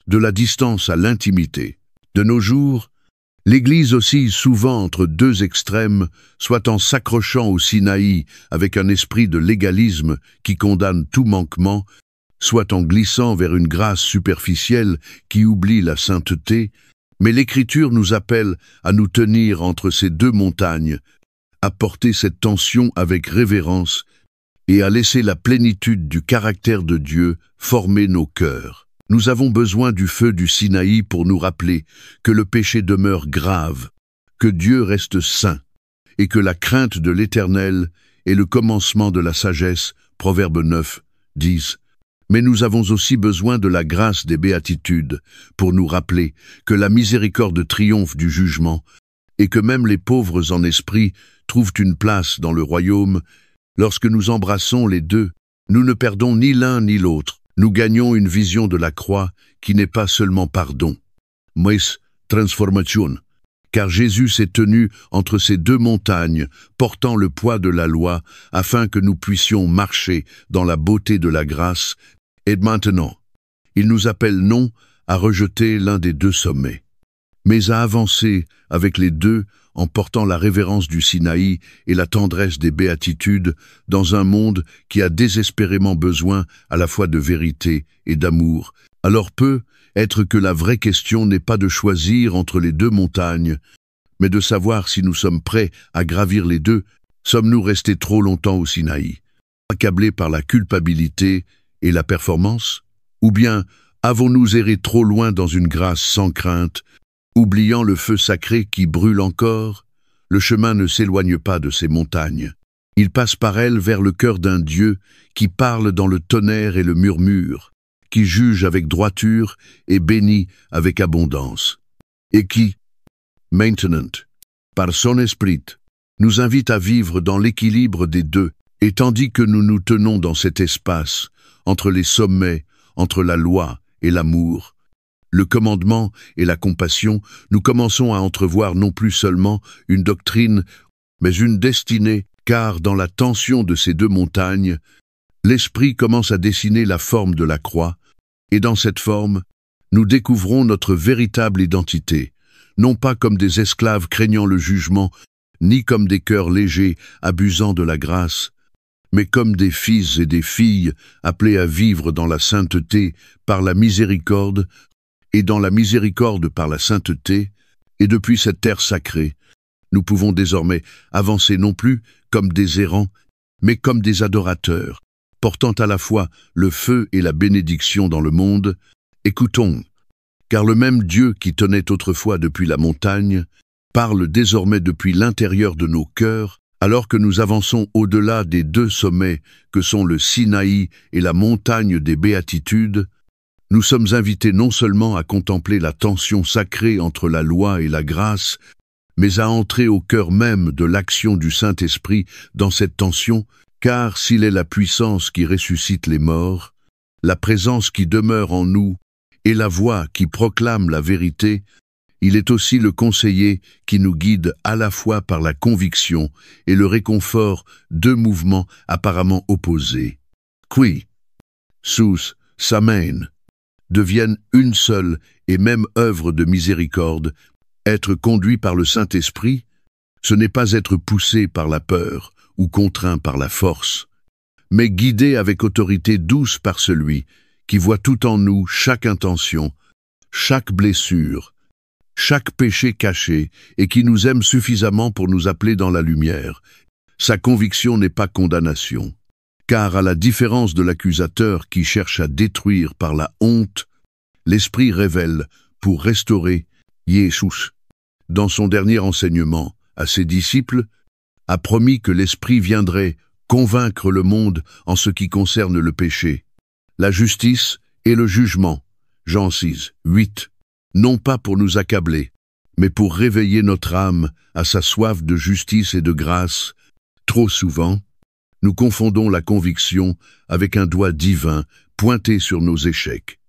de la distance à l'intimité. De nos jours, l'Église oscille souvent entre deux extrêmes, soit en s'accrochant au Sinaï avec un esprit de légalisme qui condamne tout manquement, soit en glissant vers une grâce superficielle qui oublie la sainteté. Mais l'Écriture nous appelle à nous tenir entre ces deux montagnes, à porter cette tension avec révérence et à laisser la plénitude du caractère de Dieu former nos cœurs. Nous avons besoin du feu du Sinaï pour nous rappeler que le péché demeure grave, que Dieu reste saint, et que la crainte de l'Éternel est le commencement de la sagesse. Proverbe 9, 10. Mais nous avons aussi besoin de la grâce des béatitudes pour nous rappeler que la miséricorde triomphe du jugement et que même les pauvres en esprit trouvent une place dans le royaume. Lorsque nous embrassons les deux, nous ne perdons ni l'un ni l'autre. Nous gagnons une vision de la croix qui n'est pas seulement pardon, mais transformation, car Jésus s'est tenu entre ces deux montagnes, portant le poids de la loi, afin que nous puissions marcher dans la beauté de la grâce, et maintenant, il nous appelle non à rejeter l'un des deux sommets, mais à avancer avec les deux en portant la révérence du Sinaï et la tendresse des béatitudes dans un monde qui a désespérément besoin à la fois de vérité et d'amour. Alors peut être que la vraie question n'est pas de choisir entre les deux montagnes, mais de savoir si nous sommes prêts à gravir les deux. Sommes-nous restés trop longtemps au Sinaï, accablés par la culpabilité et la performance? Ou bien avons-nous erré trop loin dans une grâce sans crainte, oubliant le feu sacré qui brûle encore? Le chemin ne s'éloigne pas de ces montagnes. Il passe par elles vers le cœur d'un Dieu qui parle dans le tonnerre et le murmure, qui juge avec droiture et bénit avec abondance, et qui, maintenant, par son esprit, nous invite à vivre dans l'équilibre des deux, et tandis que nous nous tenons dans cet espace, entre les sommets, entre la loi et l'amour, le commandement et la compassion, nous commençons à entrevoir non plus seulement une doctrine, mais une destinée, car dans la tension de ces deux montagnes, l'Esprit commence à dessiner la forme de la croix, et dans cette forme, nous découvrons notre véritable identité, non pas comme des esclaves craignant le jugement, ni comme des cœurs légers abusant de la grâce, mais comme des fils et des filles appelés à vivre dans la sainteté par la miséricorde, et dans la miséricorde par la sainteté, et depuis cette terre sacrée, nous pouvons désormais avancer non plus comme des errants, mais comme des adorateurs, portant à la fois le feu et la bénédiction dans le monde. Écoutons, car le même Dieu qui tenait autrefois depuis la montagne, parle désormais depuis l'intérieur de nos cœurs, alors que nous avançons au-delà des deux sommets que sont le Sinaï et la montagne des béatitudes. Nous sommes invités non seulement à contempler la tension sacrée entre la loi et la grâce, mais à entrer au cœur même de l'action du Saint-Esprit dans cette tension, car s'il est la puissance qui ressuscite les morts, la présence qui demeure en nous et la voix qui proclame la vérité, il est aussi le conseiller qui nous guide à la fois par la conviction et le réconfort, deux mouvements apparemment opposés. Qui, sous, s'amène, deviennent une seule et même œuvre de miséricorde. Être conduit par le Saint-Esprit, ce n'est pas être poussé par la peur ou contraint par la force, mais guidé avec autorité douce par celui qui voit tout en nous chaque intention, chaque blessure, chaque péché caché et qui nous aime suffisamment pour nous appeler dans la lumière. Sa conviction n'est pas condamnation. Car à la différence de l'accusateur qui cherche à détruire par la honte, l'Esprit révèle pour restaurer. Jésus, dans son dernier enseignement à ses disciples, a promis que l'Esprit viendrait convaincre le monde en ce qui concerne le péché, la justice et le jugement. Jean 6, 8. Non pas pour nous accabler, mais pour réveiller notre âme à sa soif de justice et de grâce. Trop souvent, nous confondons la conviction avec un doigt divin pointé sur nos échecs.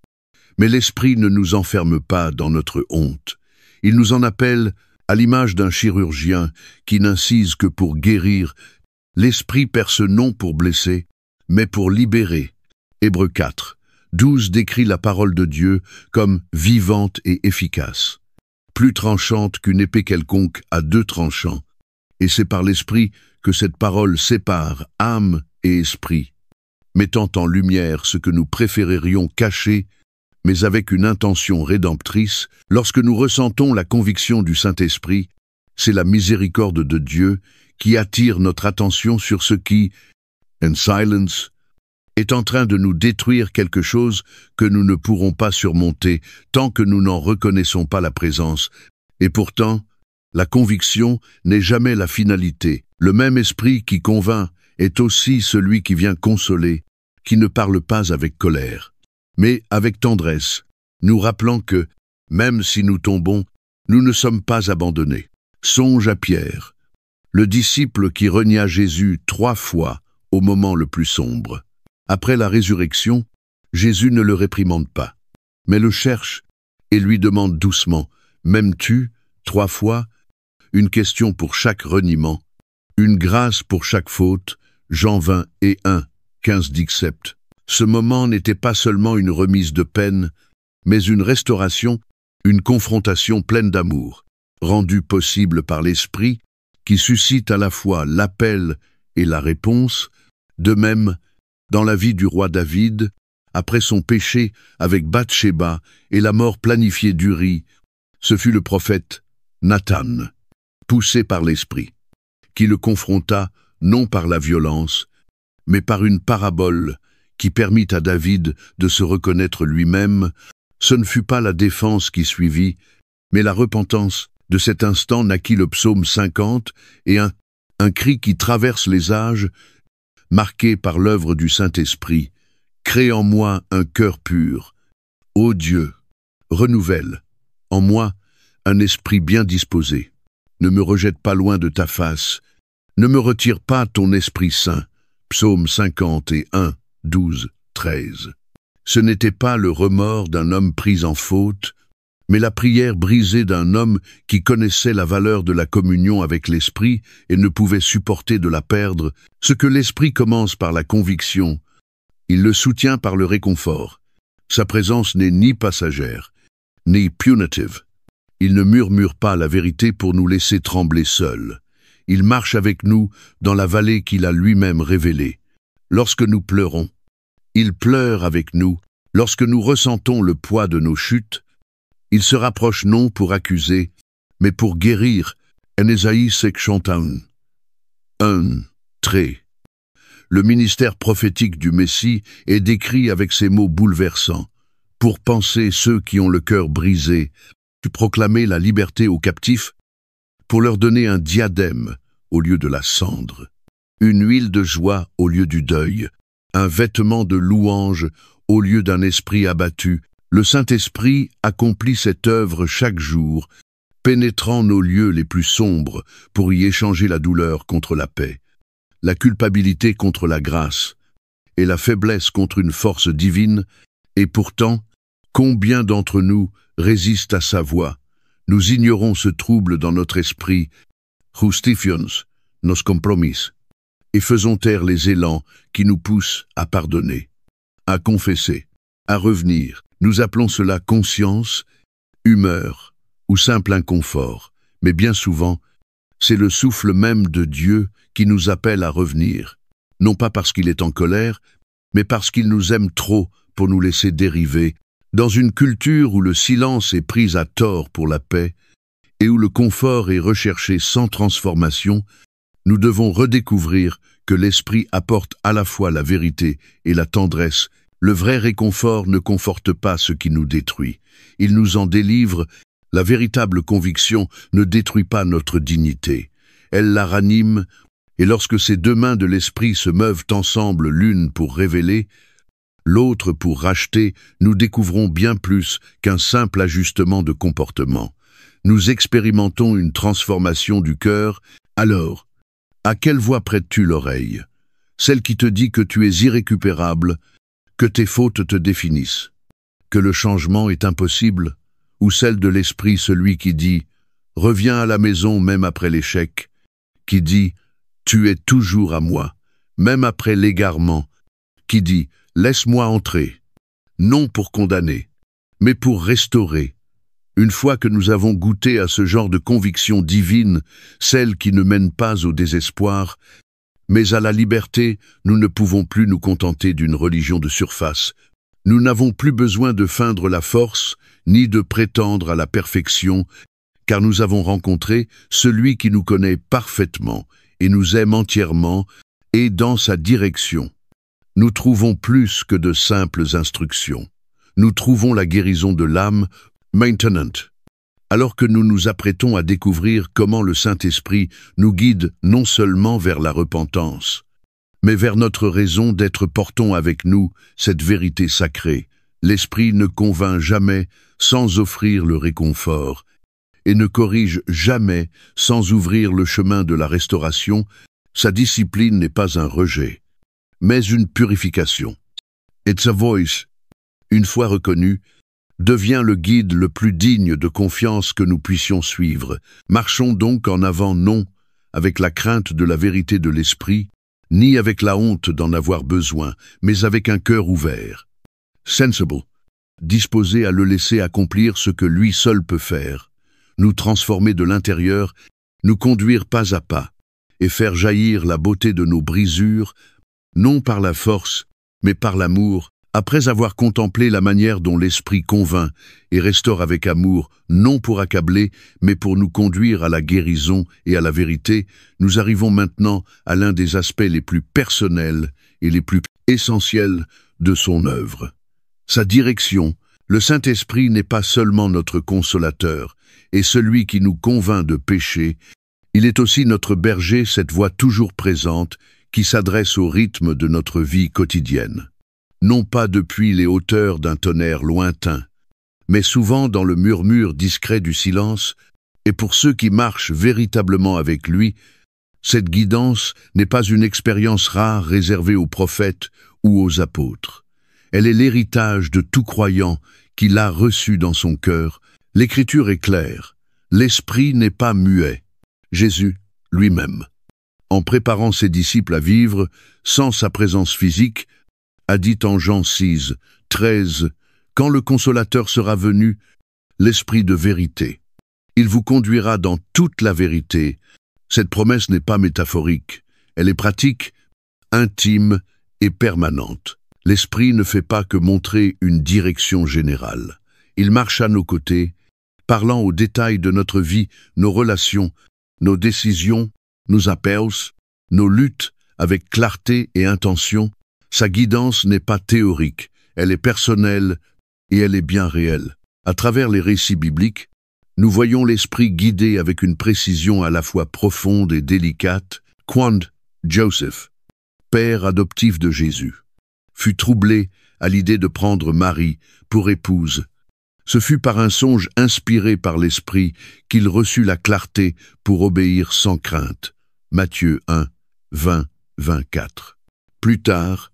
Mais l'Esprit ne nous enferme pas dans notre honte. Il nous en appelle à l'image d'un chirurgien qui n'incise que pour guérir. L'Esprit perce non pour blesser, mais pour libérer. Hébreux 4, 12 décrit la parole de Dieu comme vivante et efficace, plus tranchante qu'une épée quelconque à deux tranchants. Et c'est par l'Esprit que cette parole sépare âme et esprit, mettant en lumière ce que nous préférerions cacher, mais avec une intention rédemptrice. Lorsque nous ressentons la conviction du Saint-Esprit, c'est la miséricorde de Dieu qui attire notre attention sur ce qui, in silence, est en train de nous détruire quelque chose que nous ne pourrons pas surmonter tant que nous n'en reconnaissons pas la présence. Et pourtant, la conviction n'est jamais la finalité. Le même esprit qui convainc est aussi celui qui vient consoler, qui ne parle pas avec colère, mais avec tendresse, nous rappelant que, même si nous tombons, nous ne sommes pas abandonnés. Songe à Pierre, le disciple qui renia Jésus 3 fois au moment le plus sombre. Après la résurrection, Jésus ne le réprimande pas, mais le cherche et lui demande doucement « M'aimes-tu » 3 fois, une question pour chaque reniement, une grâce pour chaque faute, Jean 20 et 1, 15 d'Ixept. Ce moment n'était pas seulement une remise de peine, mais une restauration, une confrontation pleine d'amour, rendue possible par l'Esprit, qui suscite à la fois l'appel et la réponse. De même, dans la vie du roi David, après son péché avec Bathsheba et la mort planifiée d'Uri, ce fut le prophète Nathan, poussé par l'Esprit, qui le confronta non par la violence, mais par une parabole qui permit à David de se reconnaître lui-même. Ce ne fut pas la défense qui suivit, mais la repentance. De cet instant naquit le psaume 50 et un cri qui traverse les âges, marqué par l'œuvre du Saint-Esprit. Crée en moi un cœur pur. Ô Dieu, renouvelle en moi un esprit bien disposé. Ne me rejette pas loin de ta face. Ne me retire pas ton Esprit Saint. Psaume 51, 12, 13. Ce n'était pas le remords d'un homme pris en faute, mais la prière brisée d'un homme qui connaissait la valeur de la communion avec l'Esprit et ne pouvait supporter de la perdre. Ce que l'Esprit commence par la conviction, il le soutient par le réconfort. Sa présence n'est ni passagère, ni punitive. Il ne murmure pas la vérité pour nous laisser trembler seuls. Il marche avec nous dans la vallée qu'il a lui-même révélée. Lorsque nous pleurons, il pleure avec nous. Lorsque nous ressentons le poids de nos chutes, il se rapproche non pour accuser, mais pour guérir. En Ésaïe 51. 1. Trait. Le ministère prophétique du Messie est décrit avec ces mots bouleversants. Pour panser ceux qui ont le cœur brisé, tu proclamais la liberté aux captifs, pour leur donner un diadème au lieu de la cendre, une huile de joie au lieu du deuil, un vêtement de louange au lieu d'un esprit abattu. Le Saint-Esprit accomplit cette œuvre chaque jour, pénétrant nos lieux les plus sombres pour y échanger la douleur contre la paix, la culpabilité contre la grâce et la faiblesse contre une force divine. Et pourtant, combien d'entre nous résistent à sa voix? Nous ignorons ce trouble dans notre esprit, justifions nos compromis, et faisons taire les élans qui nous poussent à pardonner, à confesser, à revenir. Nous appelons cela conscience, humeur ou simple inconfort, mais bien souvent, c'est le souffle même de Dieu qui nous appelle à revenir, non pas parce qu'il est en colère, mais parce qu'il nous aime trop pour nous laisser dériver. Dans une culture où le silence est pris à tort pour la paix et où le confort est recherché sans transformation, nous devons redécouvrir que l'Esprit apporte à la fois la vérité et la tendresse. Le vrai réconfort ne conforte pas ce qui nous détruit. Il nous en délivre. La véritable conviction ne détruit pas notre dignité. Elle la ranime, et lorsque ces deux mains de l'Esprit se meuvent ensemble, l'une pour révéler, l'autre pour racheter, nous découvrons bien plus qu'un simple ajustement de comportement. Nous expérimentons une transformation du cœur. Alors, à quelle voix prêtes-tu l'oreille? Celle qui te dit que tu es irrécupérable, que tes fautes te définissent, que le changement est impossible, ou celle de l'Esprit, celui qui dit « Reviens à la maison même après l'échec », qui dit « Tu es toujours à moi », même après l'égarement, qui dit « Laisse-moi entrer », non pour condamner, mais pour restaurer. Une fois que nous avons goûté à ce genre de conviction divine, celle qui ne mène pas au désespoir, mais à la liberté, nous ne pouvons plus nous contenter d'une religion de surface. Nous n'avons plus besoin de feindre la force, ni de prétendre à la perfection, car nous avons rencontré celui qui nous connaît parfaitement et nous aime entièrement, et dans sa direction. Nous trouvons plus que de simples instructions. Nous trouvons la guérison de l'âme, maintenant. Alors que nous nous apprêtons à découvrir comment le Saint-Esprit nous guide non seulement vers la repentance, mais vers notre raison d'être, portons avec nous cette vérité sacrée. L'Esprit ne convainc jamais sans offrir le réconfort, et ne corrige jamais sans ouvrir le chemin de la restauration. Sa discipline n'est pas un rejet, mais une purification. It's a voice. Une fois reconnu, devient le guide le plus digne de confiance que nous puissions suivre. Marchons donc en avant, non avec la crainte de la vérité de l'esprit, ni avec la honte d'en avoir besoin, mais avec un cœur ouvert. Sensible, disposé à le laisser accomplir ce que lui seul peut faire, nous transformer de l'intérieur, nous conduire pas à pas, et faire jaillir la beauté de nos brisures, non par la force, mais par l'amour, après avoir contemplé la manière dont l'esprit convainc et restaure avec amour, non pour accabler, mais pour nous conduire à la guérison et à la vérité, nous arrivons maintenant à l'un des aspects les plus personnels et les plus essentiels de son œuvre. Sa direction. Le Saint-Esprit n'est pas seulement notre consolateur et celui qui nous convainc de péché, il est aussi notre berger, cette voix toujours présente qui s'adresse au rythme de notre vie quotidienne. Non pas depuis les hauteurs d'un tonnerre lointain, mais souvent dans le murmure discret du silence, et pour ceux qui marchent véritablement avec lui, cette guidance n'est pas une expérience rare réservée aux prophètes ou aux apôtres. Elle est l'héritage de tout croyant qui l'a reçu dans son cœur. L'Écriture est claire, l'Esprit n'est pas muet, Jésus lui-même. En préparant ses disciples à vivre sans sa présence physique, a dit en Jean 6, 13, « Quand le Consolateur sera venu, l'Esprit de vérité, il vous conduira dans toute la vérité. » Cette promesse n'est pas métaphorique, elle est pratique, intime et permanente. L'Esprit ne fait pas que montrer une direction générale. Il marche à nos côtés, parlant aux détails de notre vie, nos relations, nos décisions, nos appels, nos luttes avec clarté et intention. Sa guidance n'est pas théorique, elle est personnelle et elle est bien réelle. À travers les récits bibliques, nous voyons l'Esprit guider avec une précision à la fois profonde et délicate. Quand Joseph, père adoptif de Jésus, fut troublé à l'idée de prendre Marie pour épouse, ce fut par un songe inspiré par l'Esprit qu'il reçut la clarté pour obéir sans crainte. Matthieu 1, 20, 24. Plus tard,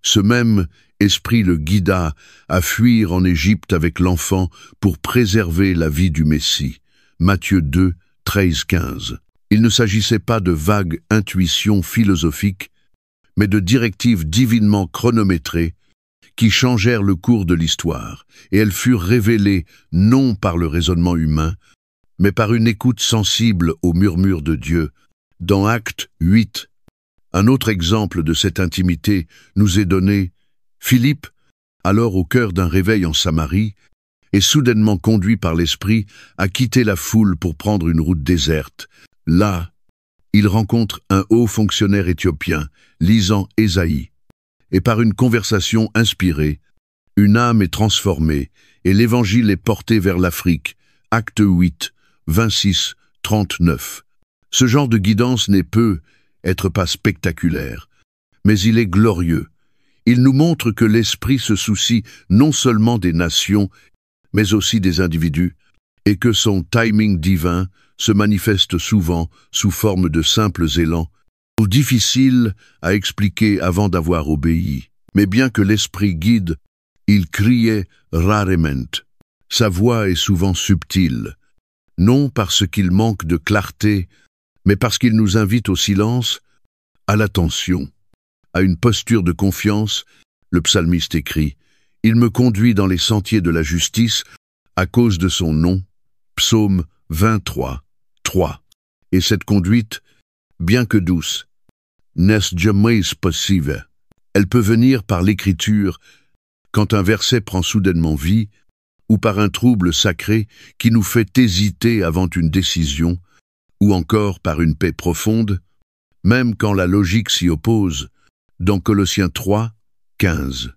ce même Esprit le guida à fuir en Égypte avec l'enfant pour préserver la vie du Messie. Matthieu 2, 13, 15. Il ne s'agissait pas de vagues intuitions philosophiques, mais de directives divinement chronométrées qui changèrent le cours de l'histoire, et elles furent révélées non par le raisonnement humain, mais par une écoute sensible au murmure de Dieu. Dans Actes 8, un autre exemple de cette intimité nous est donné. Philippe, alors au cœur d'un réveil en Samarie, est soudainement conduit par l'Esprit à quitter la foule pour prendre une route déserte. Là, il rencontre un haut fonctionnaire éthiopien, lisant Ésaïe, et par une conversation inspirée, une âme est transformée et l'Évangile est porté vers l'Afrique. Acte 8, 26, 39. Ce genre de guidance n'est être pas spectaculaire, mais il est glorieux. Il nous montre que l'Esprit se soucie non seulement des nations, mais aussi des individus, et que son timing divin se manifeste souvent sous forme de simples élans, difficiles à expliquer avant d'avoir obéi. Mais bien que l'Esprit guide, il criait rarement. Sa voix est souvent subtile, non parce qu'il manque de clarté, mais parce qu'il nous invite au silence, à l'attention, à une posture de confiance. Le psalmiste écrit « Il me conduit dans les sentiers de la justice à cause de son nom » Psaume 23, 3. Et cette conduite, bien que douce, n'est jamais possible. Elle peut venir par l'écriture, quand un verset prend soudainement vie, ou par un trouble sacré qui nous fait hésiter avant une décision, ou encore par une paix profonde, même quand la logique s'y oppose. Dans Colossiens 3, 15,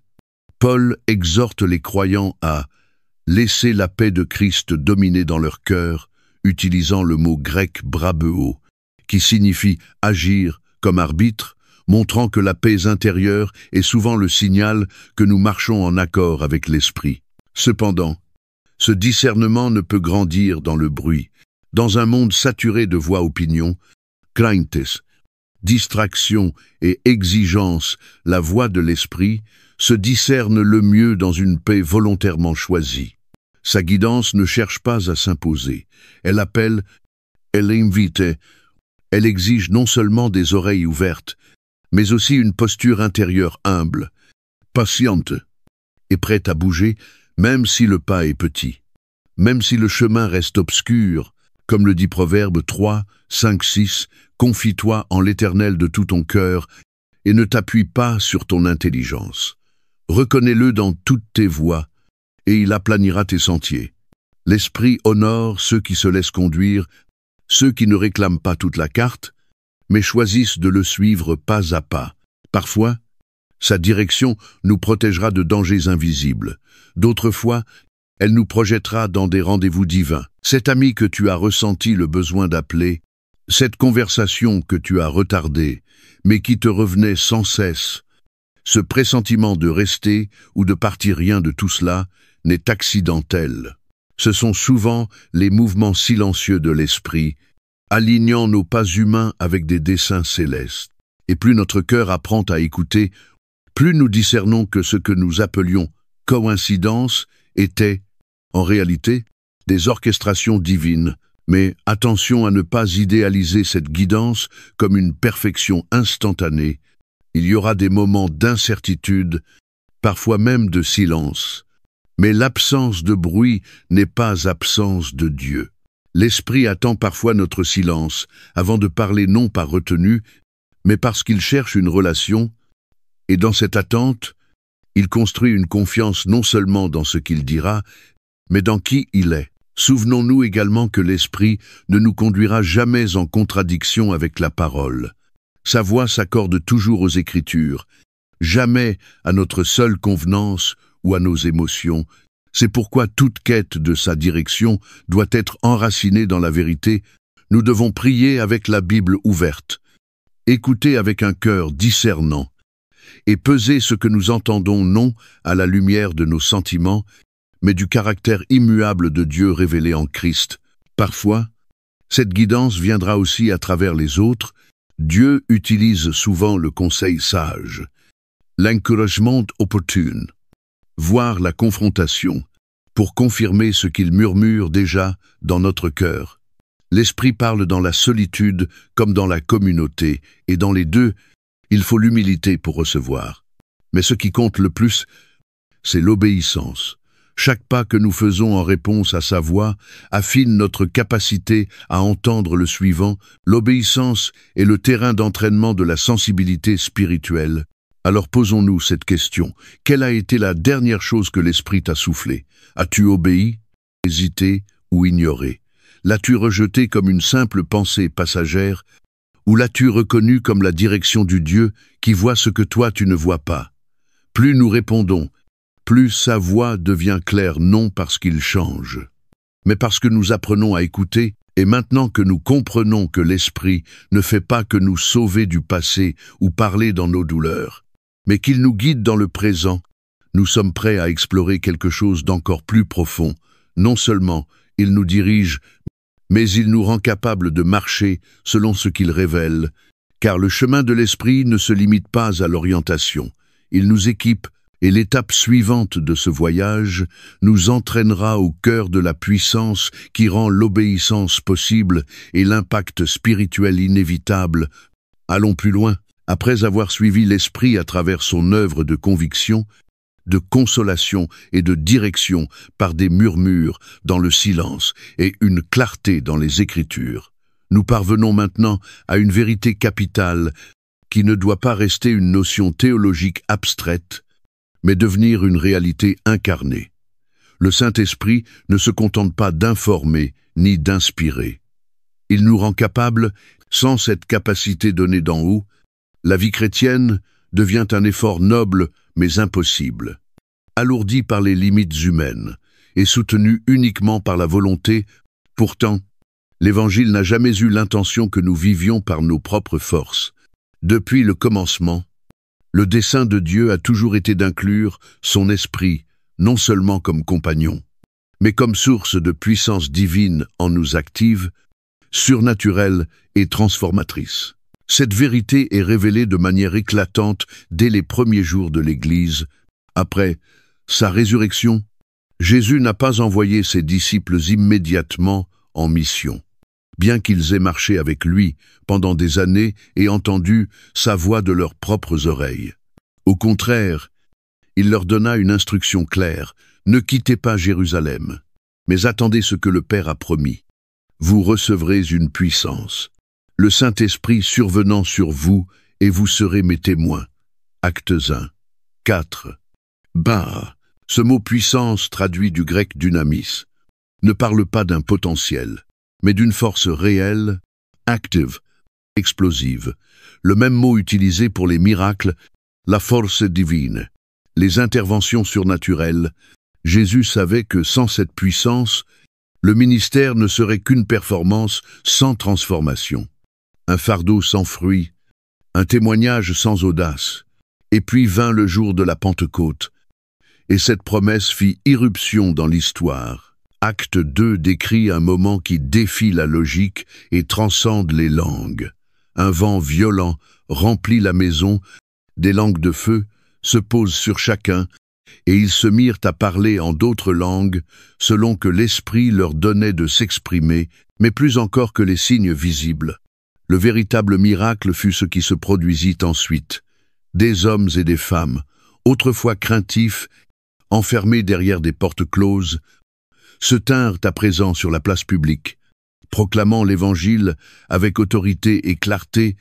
Paul exhorte les croyants à « laisser la paix de Christ dominer dans leur cœur », utilisant le mot grec brabeo, qui signifie agir comme arbitre, montrant que la paix intérieure est souvent le signal que nous marchons en accord avec l'Esprit. Cependant, ce discernement ne peut grandir dans le bruit. Dans un monde saturé de voix-opinions, craintes, distraction et exigence, la voix de l'Esprit se discerne le mieux dans une paix volontairement choisie. Sa guidance ne cherche pas à s'imposer. Elle appelle, elle invite, elle exige non seulement des oreilles ouvertes, mais aussi une posture intérieure humble, patiente et prête à bouger, même si le pas est petit, même si le chemin reste obscur, comme le dit Proverbe 3, 5, 6, « Confie-toi en l'Éternel de tout ton cœur et ne t'appuie pas sur ton intelligence. Reconnais-le dans toutes tes voies, et il aplanira tes sentiers. L'Esprit honore ceux qui se laissent conduire, ceux qui ne réclament pas toute la carte, mais choisissent de le suivre pas à pas. Parfois, sa direction nous protégera de dangers invisibles. D'autres fois, elle nous projettera dans des rendez-vous divins. Cet ami que tu as ressenti le besoin d'appeler, cette conversation que tu as retardée, mais qui te revenait sans cesse, ce pressentiment de rester ou de partir, rien de tout cela n'est accidentel. Ce sont souvent les mouvements silencieux de l'esprit, alignant nos pas humains avec des desseins célestes. Et plus notre cœur apprend à écouter, plus nous discernons que ce que nous appelions coïncidence était, en réalité, des orchestrations divines. Mais attention à ne pas idéaliser cette guidance comme une perfection instantanée. Il y aura des moments d'incertitude, parfois même de silence. Mais l'absence de bruit n'est pas absence de Dieu. L'Esprit attend parfois notre silence, avant de parler non par retenue, mais parce qu'il cherche une relation, et dans cette attente, il construit une confiance non seulement dans ce qu'il dira, mais dans qui il est. Souvenons-nous également que l'Esprit ne nous conduira jamais en contradiction avec la parole. Sa voix s'accorde toujours aux Écritures, jamais à notre seule convenance ou à nos émotions. C'est pourquoi toute quête de sa direction doit être enracinée dans la vérité. Nous devons prier avec la Bible ouverte, écouter avec un cœur discernant, et peser ce que nous entendons non à la lumière de nos sentiments, mais du caractère immuable de Dieu révélé en Christ. Parfois, cette guidance viendra aussi à travers les autres. Dieu utilise souvent le conseil sage, l'encouragement opportune, voire la confrontation, pour confirmer ce qu'il murmure déjà dans notre cœur. L'Esprit parle dans la solitude comme dans la communauté, et dans les deux, il faut l'humilité pour recevoir. Mais ce qui compte le plus, c'est l'obéissance. Chaque pas que nous faisons en réponse à sa voix affine notre capacité à entendre le suivant. L'obéissance est le terrain d'entraînement de la sensibilité spirituelle. Alors posons-nous cette question. Quelle a été la dernière chose que l'Esprit t'a soufflé? As-tu obéi, hésité ou ignoré? L'as-tu rejeté comme une simple pensée passagère? Ou l'as-tu reconnu comme la direction du Dieu qui voit ce que toi tu ne vois pas? Plus nous répondons, plus sa voix devient claire, non parce qu'il change, mais parce que nous apprenons à écouter, et maintenant que nous comprenons que l'Esprit ne fait pas que nous sauver du passé ou parler dans nos douleurs, mais qu'il nous guide dans le présent, nous sommes prêts à explorer quelque chose d'encore plus profond. Non seulement il nous dirige, mais il nous rend capables de marcher selon ce qu'il révèle, car le chemin de l'Esprit ne se limite pas à l'orientation. Il nous équipe, et l'étape suivante de ce voyage nous entraînera au cœur de la puissance qui rend l'obéissance possible et l'impact spirituel inévitable. Allons plus loin. Après avoir suivi l'Esprit à travers son œuvre de conviction, de consolation et de direction par des murmures dans le silence et une clarté dans les Écritures, nous parvenons maintenant à une vérité capitale qui ne doit pas rester une notion théologique abstraite, mais devenir une réalité incarnée. Le Saint-Esprit ne se contente pas d'informer ni d'inspirer. Il nous rend capables, sans cette capacité donnée d'en haut, la vie chrétienne devient un effort noble mais impossible, alourdi par les limites humaines et soutenu uniquement par la volonté. Pourtant, l'Évangile n'a jamais eu l'intention que nous vivions par nos propres forces. Depuis le commencement, le dessein de Dieu a toujours été d'inclure son Esprit, non seulement comme compagnon, mais comme source de puissance divine en nous active, surnaturelle et transformatrice. Cette vérité est révélée de manière éclatante dès les premiers jours de l'Église. Après sa résurrection, Jésus n'a pas envoyé ses disciples immédiatement en mission, bien qu'ils aient marché avec lui pendant des années et entendu sa voix de leurs propres oreilles. Au contraire, il leur donna une instruction claire: ne quittez pas Jérusalem, mais attendez ce que le Père a promis. Vous recevrez une puissance, le Saint-Esprit survenant sur vous, et vous serez mes témoins. Actes 1, 4. Ce mot puissance, traduit du grec dynamis, ne parle pas d'un potentiel, mais d'une force réelle, active, explosive. Le même mot utilisé pour les miracles, la force divine, les interventions surnaturelles. Jésus savait que sans cette puissance, le ministère ne serait qu'une performance sans transformation, un fardeau sans fruit, un témoignage sans audace. Et puis vint le jour de la Pentecôte, et cette promesse fit irruption dans l'histoire. Acte 2 décrit un moment qui défie la logique et transcende les langues. Un vent violent remplit la maison, des langues de feu se posent sur chacun, et ils se mirent à parler en d'autres langues, selon que l'Esprit leur donnait de s'exprimer, mais plus encore que les signes visibles. Le véritable miracle fut ce qui se produisit ensuite. Des hommes et des femmes, autrefois craintifs, enfermés derrière des portes closes, se tinrent à présent sur la place publique, proclamant l'Évangile avec autorité et clarté.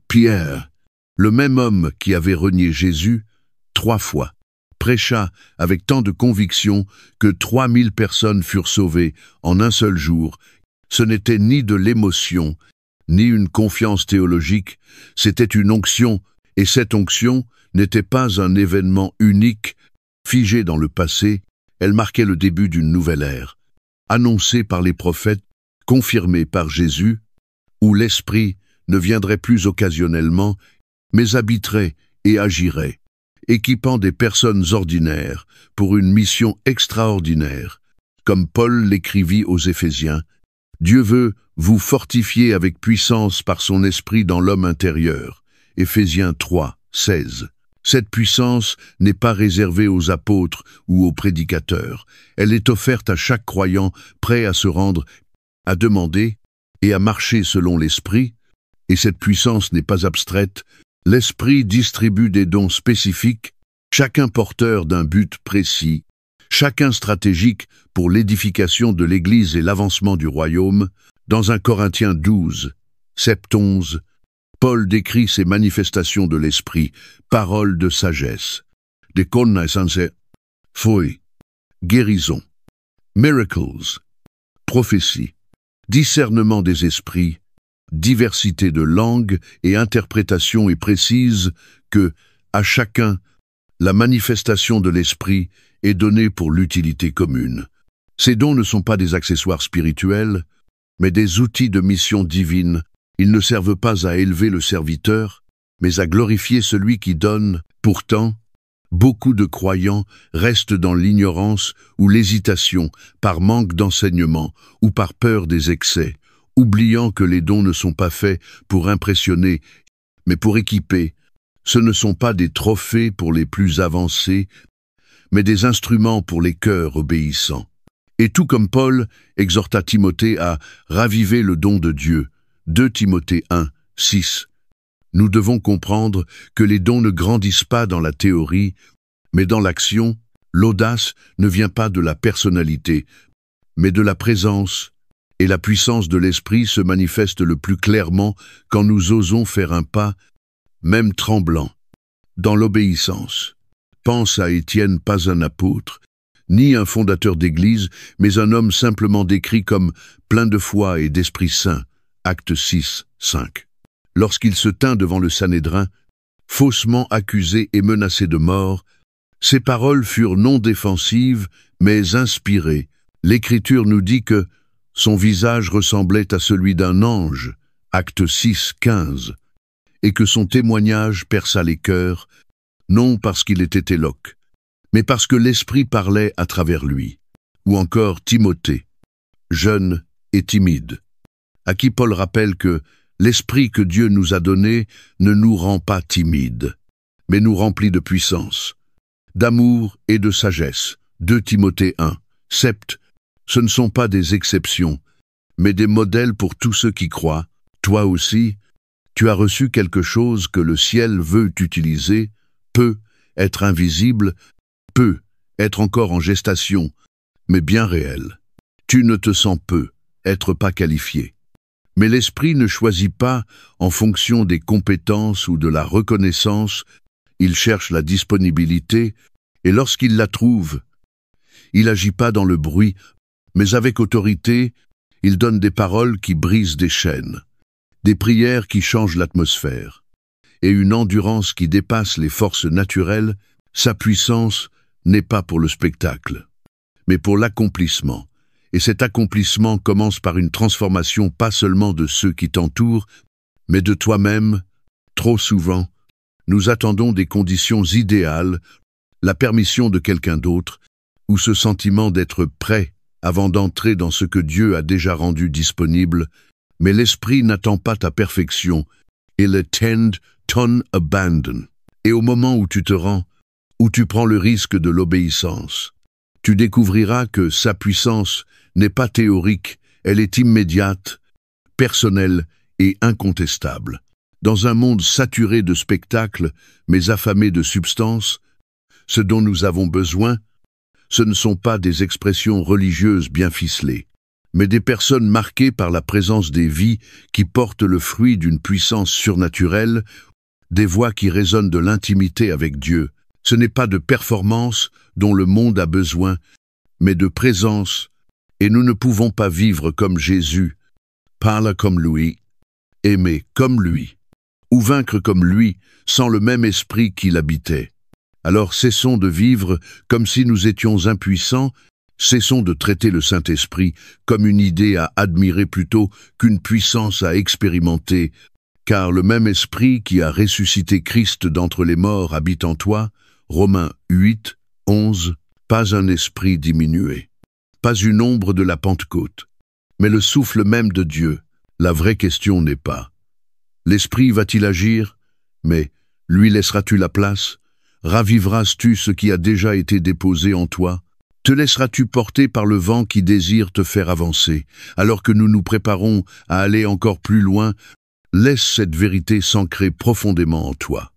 Pierre, le même homme qui avait renié Jésus 3 fois, prêcha avec tant de conviction que 3000 personnes furent sauvées en un seul jour. Ce n'était ni de l'émotion, ni une confiance théologique, c'était une onction. Et cette onction n'était pas un événement unique, figé dans le passé, elle marquait le début d'une nouvelle ère, annoncée par les prophètes, confirmée par Jésus, où l'Esprit ne viendrait plus occasionnellement, mais habiterait et agirait, équipant des personnes ordinaires pour une mission extraordinaire. Comme Paul l'écrivit aux Éphésiens, « Dieu veut vous fortifier avec puissance par son Esprit dans l'homme intérieur. » Éphésiens 3, 16. Cette puissance n'est pas réservée aux apôtres ou aux prédicateurs. Elle est offerte à chaque croyant prêt à se rendre, à demander et à marcher selon l'Esprit. Et cette puissance n'est pas abstraite. L'Esprit distribue des dons spécifiques, chacun porteur d'un but précis, chacun stratégique pour l'édification de l'Église et l'avancement du royaume. Dans 1 Corinthiens 12, 7-11, Paul décrit ces manifestations de l'esprit, paroles de sagesse, des connaissances, foi, guérison, miracles, prophétie, discernement des esprits, diversité de langues et interprétation est précise que, à chacun, la manifestation de l'esprit est donnée pour l'utilité commune. Ces dons ne sont pas des accessoires spirituels, mais des outils de mission divine. Ils ne servent pas à élever le serviteur, mais à glorifier celui qui donne. Pourtant, beaucoup de croyants restent dans l'ignorance ou l'hésitation par manque d'enseignement ou par peur des excès, oubliant que les dons ne sont pas faits pour impressionner, mais pour équiper. Ce ne sont pas des trophées pour les plus avancés, mais des instruments pour les cœurs obéissants. Et tout comme Paul exhorta Timothée à raviver le don de Dieu, 2 Timothée 1, 6. Nous devons comprendre que les dons ne grandissent pas dans la théorie, mais dans l'action. L'audace ne vient pas de la personnalité, mais de la présence, et la puissance de l'esprit se manifeste le plus clairement quand nous osons faire un pas, même tremblant, dans l'obéissance. Pense à Étienne, pas un apôtre, ni un fondateur d'église, mais un homme simplement décrit comme plein de foi et d'Esprit Saint. Acte 6, 5. Lorsqu'il se tint devant le Sanhédrin, faussement accusé et menacé de mort, ses paroles furent non défensives, mais inspirées. L'Écriture nous dit que son visage ressemblait à celui d'un ange, Acte 6, 15, et que son témoignage perça les cœurs, non parce qu'il était éloque, mais parce que l'Esprit parlait à travers lui. Ou encore Timothée, jeune et timide, à qui Paul rappelle que l'Esprit que Dieu nous a donné ne nous rend pas timides, mais nous remplit de puissance, d'amour et de sagesse. 2 Timothée 1, Sept, ce ne sont pas des exceptions, mais des modèles pour tous ceux qui croient. Toi aussi, tu as reçu quelque chose que le ciel veut utiliser, peut être invisible, peut être encore en gestation, mais bien réel. Tu ne te sens peu, être pas qualifié. Mais l'esprit ne choisit pas en fonction des compétences ou de la reconnaissance, il cherche la disponibilité, et lorsqu'il la trouve, il n'agit pas dans le bruit, mais avec autorité, il donne des paroles qui brisent des chaînes, des prières qui changent l'atmosphère, et une endurance qui dépasse les forces naturelles. Sa puissance n'est pas pour le spectacle, mais pour l'accomplissement. Et cet accomplissement commence par une transformation pas seulement de ceux qui t'entourent, mais de toi-même. Trop souvent, nous attendons des conditions idéales, la permission de quelqu'un d'autre, ou ce sentiment d'être prêt avant d'entrer dans ce que Dieu a déjà rendu disponible. Mais l'Esprit n'attend pas ta perfection, il attend ton abandon. Et au moment où tu te rends, où tu prends le risque de l'obéissance, tu découvriras que sa puissance n'est pas théorique, elle est immédiate, personnelle et incontestable. Dans un monde saturé de spectacles, mais affamé de substance, ce dont nous avons besoin, ce ne sont pas des expressions religieuses bien ficelées, mais des personnes marquées par la présence des vies qui portent le fruit d'une puissance surnaturelle, des voix qui résonnent de l'intimité avec Dieu. Ce n'est pas de performance dont le monde a besoin, mais de présence, et nous ne pouvons pas vivre comme Jésus, parler comme lui, aimer comme lui, ou vaincre comme lui, sans le même esprit qui l'habitait. Alors cessons de vivre comme si nous étions impuissants, cessons de traiter le Saint-Esprit comme une idée à admirer plutôt qu'une puissance à expérimenter, car le même esprit qui a ressuscité Christ d'entre les morts habite en toi. Romains 8, 11, pas un esprit diminué, pas une ombre de la Pentecôte, mais le souffle même de Dieu. La vraie question n'est pas « L'esprit va-t-il agir ?» mais « Lui laisseras-tu la place ?» Ravivras-tu ce qui a déjà été déposé en toi? Te laisseras-tu porter par le vent qui désire te faire avancer, alors que nous nous préparons à aller encore plus loin? Laisse cette vérité s'ancrer profondément en toi.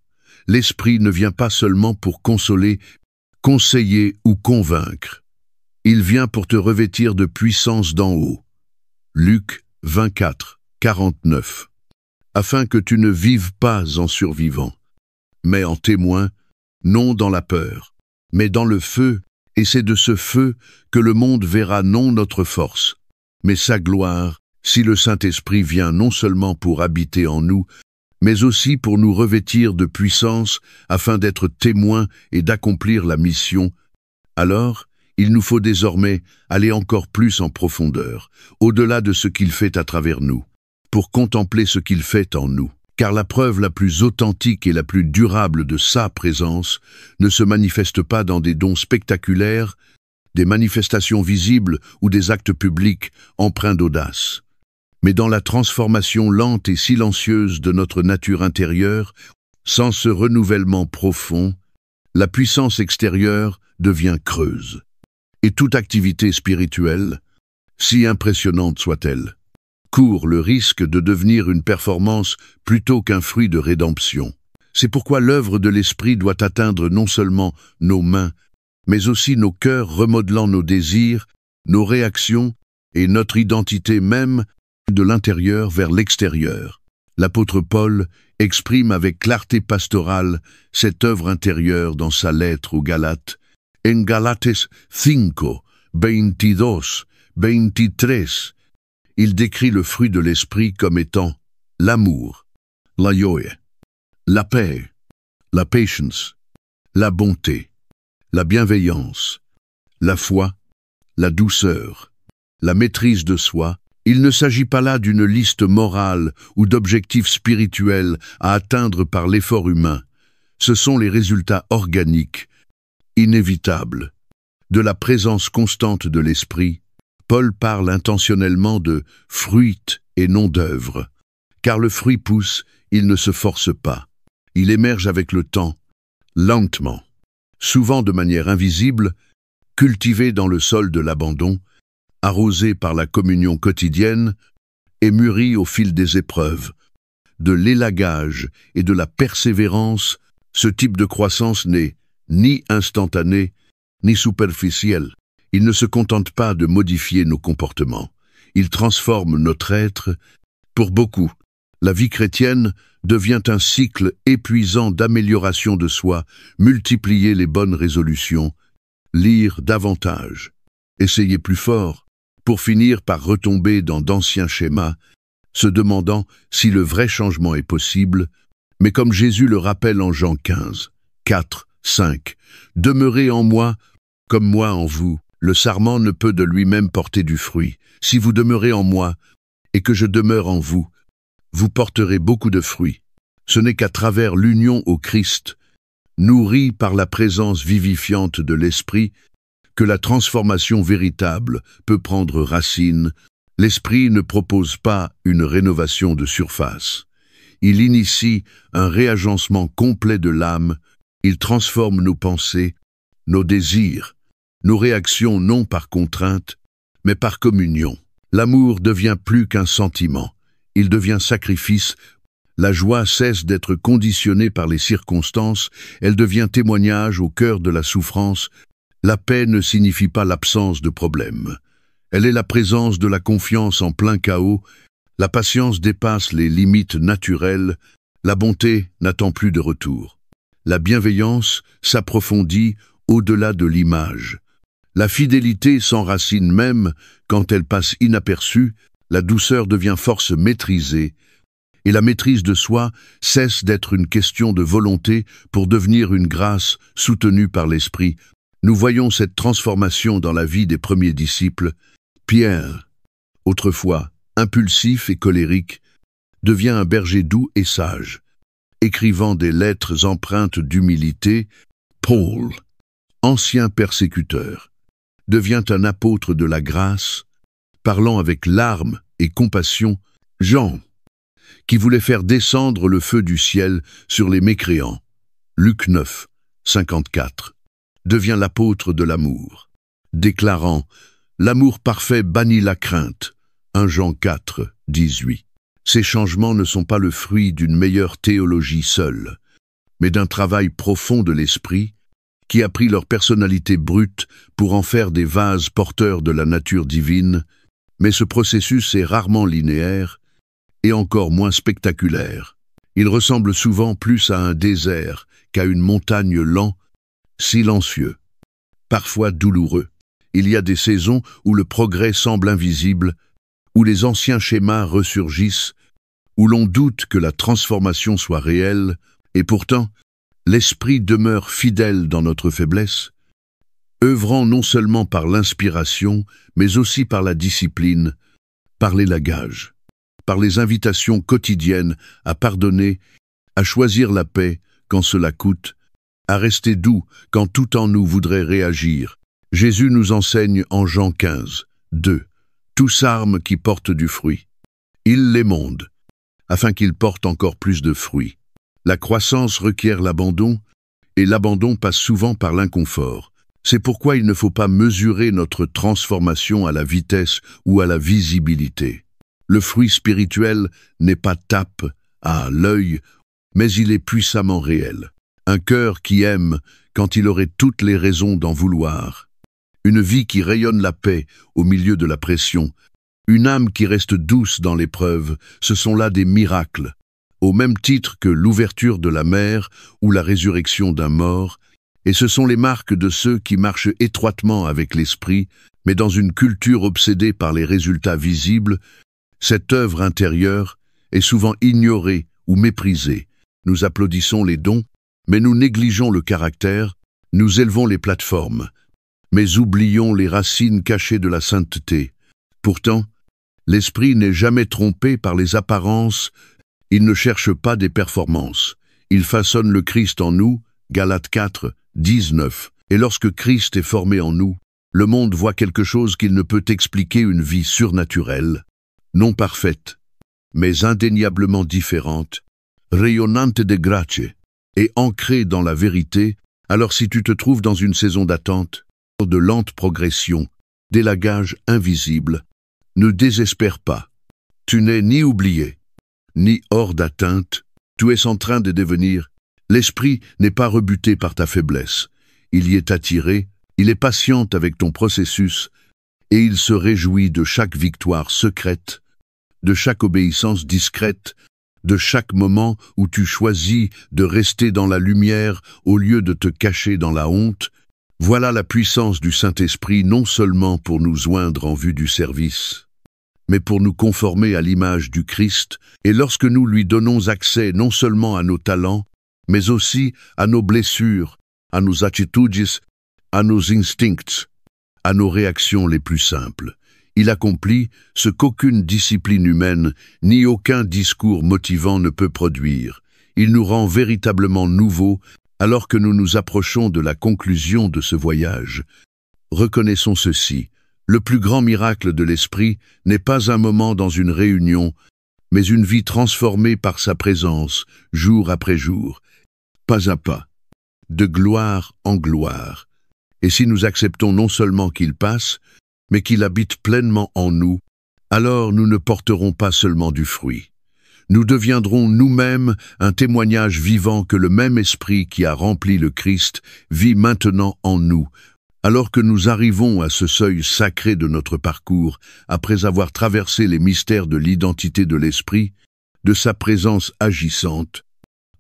L'Esprit ne vient pas seulement pour consoler, conseiller ou convaincre. Il vient pour te revêtir de puissance d'en haut. Luc 24, 49. Afin que tu ne vives pas en survivant, mais en témoin, non dans la peur, mais dans le feu, et c'est de ce feu que le monde verra non notre force, mais sa gloire, si le Saint-Esprit vient non seulement pour habiter en nous, mais aussi pour nous revêtir de puissance afin d'être témoins et d'accomplir la mission. Alors, il nous faut désormais aller encore plus en profondeur, au-delà de ce qu'il fait à travers nous, pour contempler ce qu'il fait en nous. Car la preuve la plus authentique et la plus durable de sa présence ne se manifeste pas dans des dons spectaculaires, des manifestations visibles ou des actes publics empreints d'audace, mais dans la transformation lente et silencieuse de notre nature intérieure. Sans ce renouvellement profond, la puissance extérieure devient creuse, et toute activité spirituelle, si impressionnante soit-elle, court le risque de devenir une performance plutôt qu'un fruit de rédemption. C'est pourquoi l'œuvre de l'Esprit doit atteindre non seulement nos mains, mais aussi nos cœurs, remodelant nos désirs, nos réactions et notre identité même de l'intérieur vers l'extérieur. L'apôtre Paul exprime avec clarté pastorale cette œuvre intérieure dans sa lettre aux Galates. En Galates 5, 22, 23, il décrit le fruit de l'esprit comme étant l'amour, la joie, la paix, la patience, la bonté, la bienveillance, la foi, la douceur, la maîtrise de soi. Il ne s'agit pas là d'une liste morale ou d'objectifs spirituels à atteindre par l'effort humain. Ce sont les résultats organiques, inévitables, de la présence constante de l'esprit. Paul parle intentionnellement de « fruit » et non d'œuvre, car le fruit pousse, il ne se force pas. Il émerge avec le temps, lentement, souvent de manière invisible, cultivé dans le sol de l'abandon, arrosé par la communion quotidienne et mûri au fil des épreuves, de l'élagage et de la persévérance. Ce type de croissance n'est ni instantané, ni superficiel. Il ne se contente pas de modifier nos comportements. Il transforme notre être. Pour beaucoup, la vie chrétienne devient un cycle épuisant d'amélioration de soi, multiplier les bonnes résolutions, lire davantage, essayer plus fort, pour finir par retomber dans d'anciens schémas, se demandant si le vrai changement est possible, mais comme Jésus le rappelle en Jean 15, 4, 5, « Demeurez en moi, comme moi en vous. Le sarment ne peut de lui-même porter du fruit. Si vous demeurez en moi, et que je demeure en vous, vous porterez beaucoup de fruits. Ce n'est qu'à travers l'union au Christ, nourri par la présence vivifiante de l'Esprit, que la transformation véritable peut prendre racine. L'Esprit ne propose pas une rénovation de surface. Il initie un réagencement complet de l'âme. Il transforme nos pensées, nos désirs, nos réactions non par contrainte, mais par communion. L'amour devient plus qu'un sentiment. Il devient sacrifice. La joie cesse d'être conditionnée par les circonstances. Elle devient témoignage au cœur de la souffrance. La paix ne signifie pas l'absence de problèmes. Elle est la présence de la confiance en plein chaos. La patience dépasse les limites naturelles. La bonté n'attend plus de retour. La bienveillance s'approfondit au-delà de l'image. La fidélité s'enracine même quand elle passe inaperçue. La douceur devient force maîtrisée. Et la maîtrise de soi cesse d'être une question de volonté pour devenir une grâce soutenue par l'Esprit. Nous voyons cette transformation dans la vie des premiers disciples. Pierre, autrefois impulsif et colérique, devient un berger doux et sage, écrivant des lettres empreintes d'humilité. Paul, ancien persécuteur, devient un apôtre de la grâce, parlant avec larmes et compassion. Jean, qui voulait faire descendre le feu du ciel sur les mécréants. Luc 9, 54. Devient l'apôtre de l'amour, déclarant « L'amour parfait bannit la crainte » 1 Jean 4, 18. Ces changements ne sont pas le fruit d'une meilleure théologie seule, mais d'un travail profond de l'esprit qui a pris leur personnalité brute pour en faire des vases porteurs de la nature divine, mais ce processus est rarement linéaire et encore moins spectaculaire. Il ressemble souvent plus à un désert qu'à une montagne lent, silencieux, parfois douloureux. Il y a des saisons où le progrès semble invisible, où les anciens schémas ressurgissent, où l'on doute que la transformation soit réelle, et pourtant, l'Esprit demeure fidèle dans notre faiblesse, œuvrant non seulement par l'inspiration, mais aussi par la discipline, par l'élagage, par les invitations quotidiennes à pardonner, à choisir la paix quand cela coûte, à rester doux quand tout en nous voudrait réagir. Jésus nous enseigne en Jean 15, 2, « Tous armes qui portent du fruit. Il l'émonde, afin qu'il porte encore plus de fruits. » La croissance requiert l'abandon, et l'abandon passe souvent par l'inconfort. C'est pourquoi il ne faut pas mesurer notre transformation à la vitesse ou à la visibilité. Le fruit spirituel n'est pas tape à l'œil, mais il est puissamment réel. Un cœur qui aime quand il aurait toutes les raisons d'en vouloir. Une vie qui rayonne la paix au milieu de la pression. Une âme qui reste douce dans l'épreuve. Ce sont là des miracles. Au même titre que l'ouverture de la mer ou la résurrection d'un mort. Et ce sont les marques de ceux qui marchent étroitement avec l'esprit, mais dans une culture obsédée par les résultats visibles. Cette œuvre intérieure est souvent ignorée ou méprisée. Nous applaudissons les dons, mais nous négligeons le caractère, nous élevons les plateformes, mais oublions les racines cachées de la sainteté. Pourtant, l'esprit n'est jamais trompé par les apparences, il ne cherche pas des performances. Il façonne le Christ en nous, Galates 4, 19. Et lorsque Christ est formé en nous, le monde voit quelque chose qu'il ne peut expliquer, une vie surnaturelle, non parfaite, mais indéniablement différente, rayonnante de grazie, et ancrée dans la vérité. Alors si tu te trouves dans une saison d'attente, de lente progression, d'élagage invisible. Ne désespère pas. Tu n'es ni oublié, ni hors d'atteinte. Tu es en train de devenir. L'esprit n'est pas rebuté par ta faiblesse. Il y est attiré, il est patient avec ton processus, et il se réjouit de chaque victoire secrète, de chaque obéissance discrète, de chaque moment où tu choisis de rester dans la lumière au lieu de te cacher dans la honte. Voilà la puissance du Saint-Esprit non seulement pour nous oindre en vue du service, mais pour nous conformer à l'image du Christ, et lorsque nous lui donnons accès non seulement à nos talents, mais aussi à nos blessures, à nos attitudes, à nos instincts, à nos réactions les plus simples. Il accomplit ce qu'aucune discipline humaine, ni aucun discours motivant ne peut produire. Il nous rend véritablement nouveaux alors que nous nous approchons de la conclusion de ce voyage. Reconnaissons ceci, le plus grand miracle de l'Esprit n'est pas un moment dans une réunion, mais une vie transformée par sa présence, jour après jour, pas à pas, de gloire en gloire. Et si nous acceptons non seulement qu'il passe, mais qu'il habite pleinement en nous, alors nous ne porterons pas seulement du fruit. Nous deviendrons nous-mêmes un témoignage vivant que le même esprit qui a rempli le Christ vit maintenant en nous, alors que nous arrivons à ce seuil sacré de notre parcours, après avoir traversé les mystères de l'identité de l'esprit, de sa présence agissante,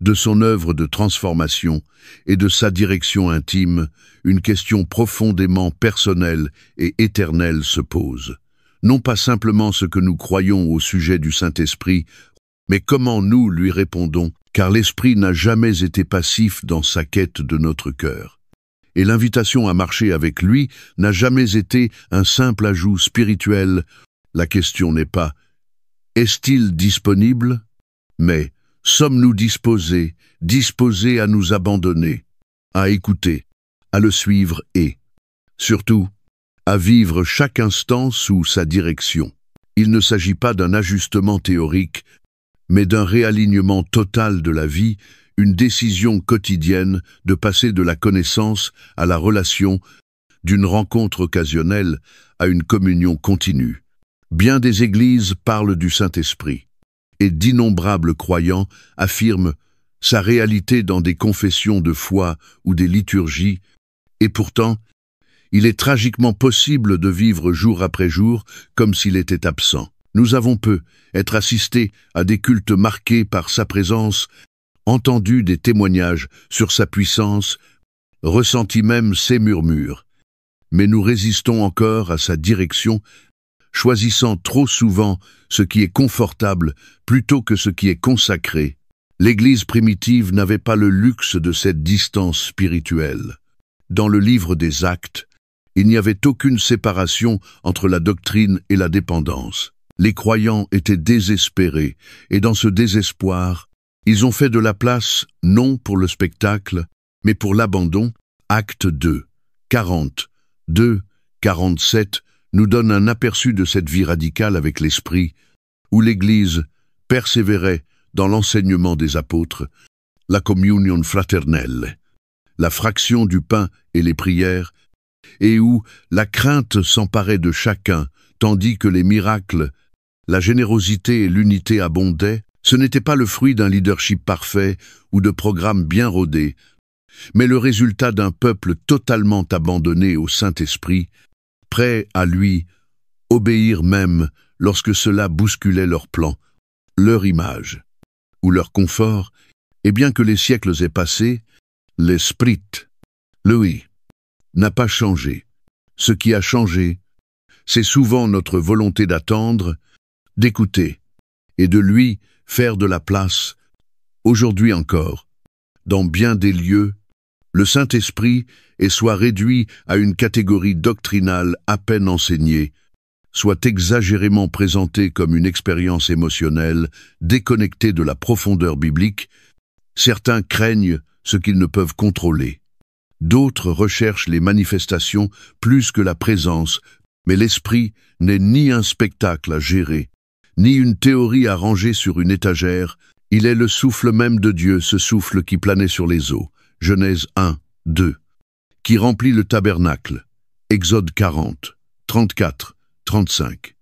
de son œuvre de transformation et de sa direction intime, une question profondément personnelle et éternelle se pose. Non pas simplement ce que nous croyons au sujet du Saint-Esprit, mais comment nous lui répondons, car l'Esprit n'a jamais été passif dans sa quête de notre cœur. Et l'invitation à marcher avec lui n'a jamais été un simple ajout spirituel. La question n'est pas « est-il disponible ?» mais « sommes-nous disposés à nous abandonner, à écouter, à le suivre et, surtout, à vivre chaque instant sous sa direction ?» Il ne s'agit pas d'un ajustement théorique, mais d'un réalignement total de la vie, une décision quotidienne de passer de la connaissance à la relation, d'une rencontre occasionnelle à une communion continue. Bien des églises parlent du Saint-Esprit, et d'innombrables croyants affirment sa réalité dans des confessions de foi ou des liturgies, et pourtant, il est tragiquement possible de vivre jour après jour comme s'il était absent. Nous avons peu être assistés à des cultes marqués par sa présence, entendu des témoignages sur sa puissance, ressenti même ses murmures. Mais nous résistons encore à sa direction, choisissant trop souvent ce qui est confortable plutôt que ce qui est consacré. L'Église primitive n'avait pas le luxe de cette distance spirituelle. Dans le livre des Actes, il n'y avait aucune séparation entre la doctrine et la dépendance. Les croyants étaient désespérés, et dans ce désespoir, ils ont fait de la place non pour le spectacle, mais pour l'abandon. Acte 2, 40, 2, 47 nous donne un aperçu de cette vie radicale avec l'Esprit, où l'Église persévérait dans l'enseignement des apôtres, la communion fraternelle, la fraction du pain et les prières, et où la crainte s'emparait de chacun, tandis que les miracles, la générosité et l'unité abondaient. Ce n'était pas le fruit d'un leadership parfait ou de programmes bien rodés, mais le résultat d'un peuple totalement abandonné au Saint-Esprit, prêt à lui obéir même lorsque cela bousculait leurs plans, leur image ou leur confort, et bien que les siècles aient passé, l'esprit, lui, n'a pas changé. Ce qui a changé, c'est souvent notre volonté d'attendre, d'écouter, et de lui faire de la place. Aujourd'hui encore, dans bien des lieux, le Saint-Esprit est soit réduit à une catégorie doctrinale à peine enseignée, soit exagérément présenté comme une expérience émotionnelle déconnectée de la profondeur biblique. Certains craignent ce qu'ils ne peuvent contrôler. D'autres recherchent les manifestations plus que la présence, mais l'Esprit n'est ni un spectacle à gérer, ni une théorie à ranger sur une étagère. Il est le souffle même de Dieu, ce souffle qui planait sur les eaux, Genèse 1, 2, qui remplit le tabernacle, Exode 40, 34, 35.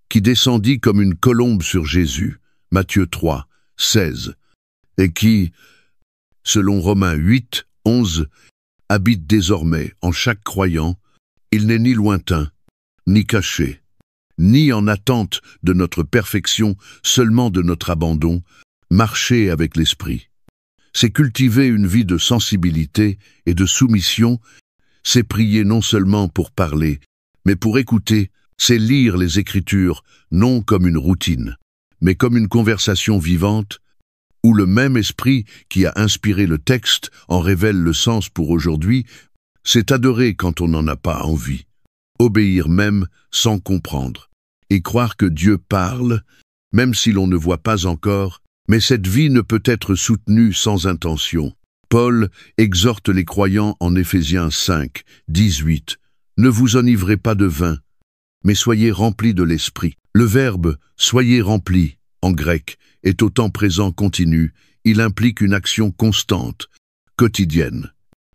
Qui descendit comme une colombe sur Jésus, Matthieu 3, 16, et qui, selon Romains 8, 11, habite désormais en chaque croyant, il n'est ni lointain, ni caché, ni en attente de notre perfection, seulement de notre abandon, marcher avec l'Esprit. C'est cultiver une vie de sensibilité et de soumission, c'est prier non seulement pour parler, mais pour écouter, c'est lire les Écritures, non comme une routine, mais comme une conversation vivante, où le même esprit qui a inspiré le texte en révèle le sens pour aujourd'hui, c'est adorer quand on n'en a pas envie, obéir même sans comprendre, et croire que Dieu parle, même si l'on ne voit pas encore, mais cette vie ne peut être soutenue sans intention. Paul exhorte les croyants en Éphésiens 5, 18, « Ne vous enivrez pas de vin, mais soyez remplis de l'esprit. » Le verbe « soyez remplis » en grec est au temps présent continu, il implique une action constante, quotidienne.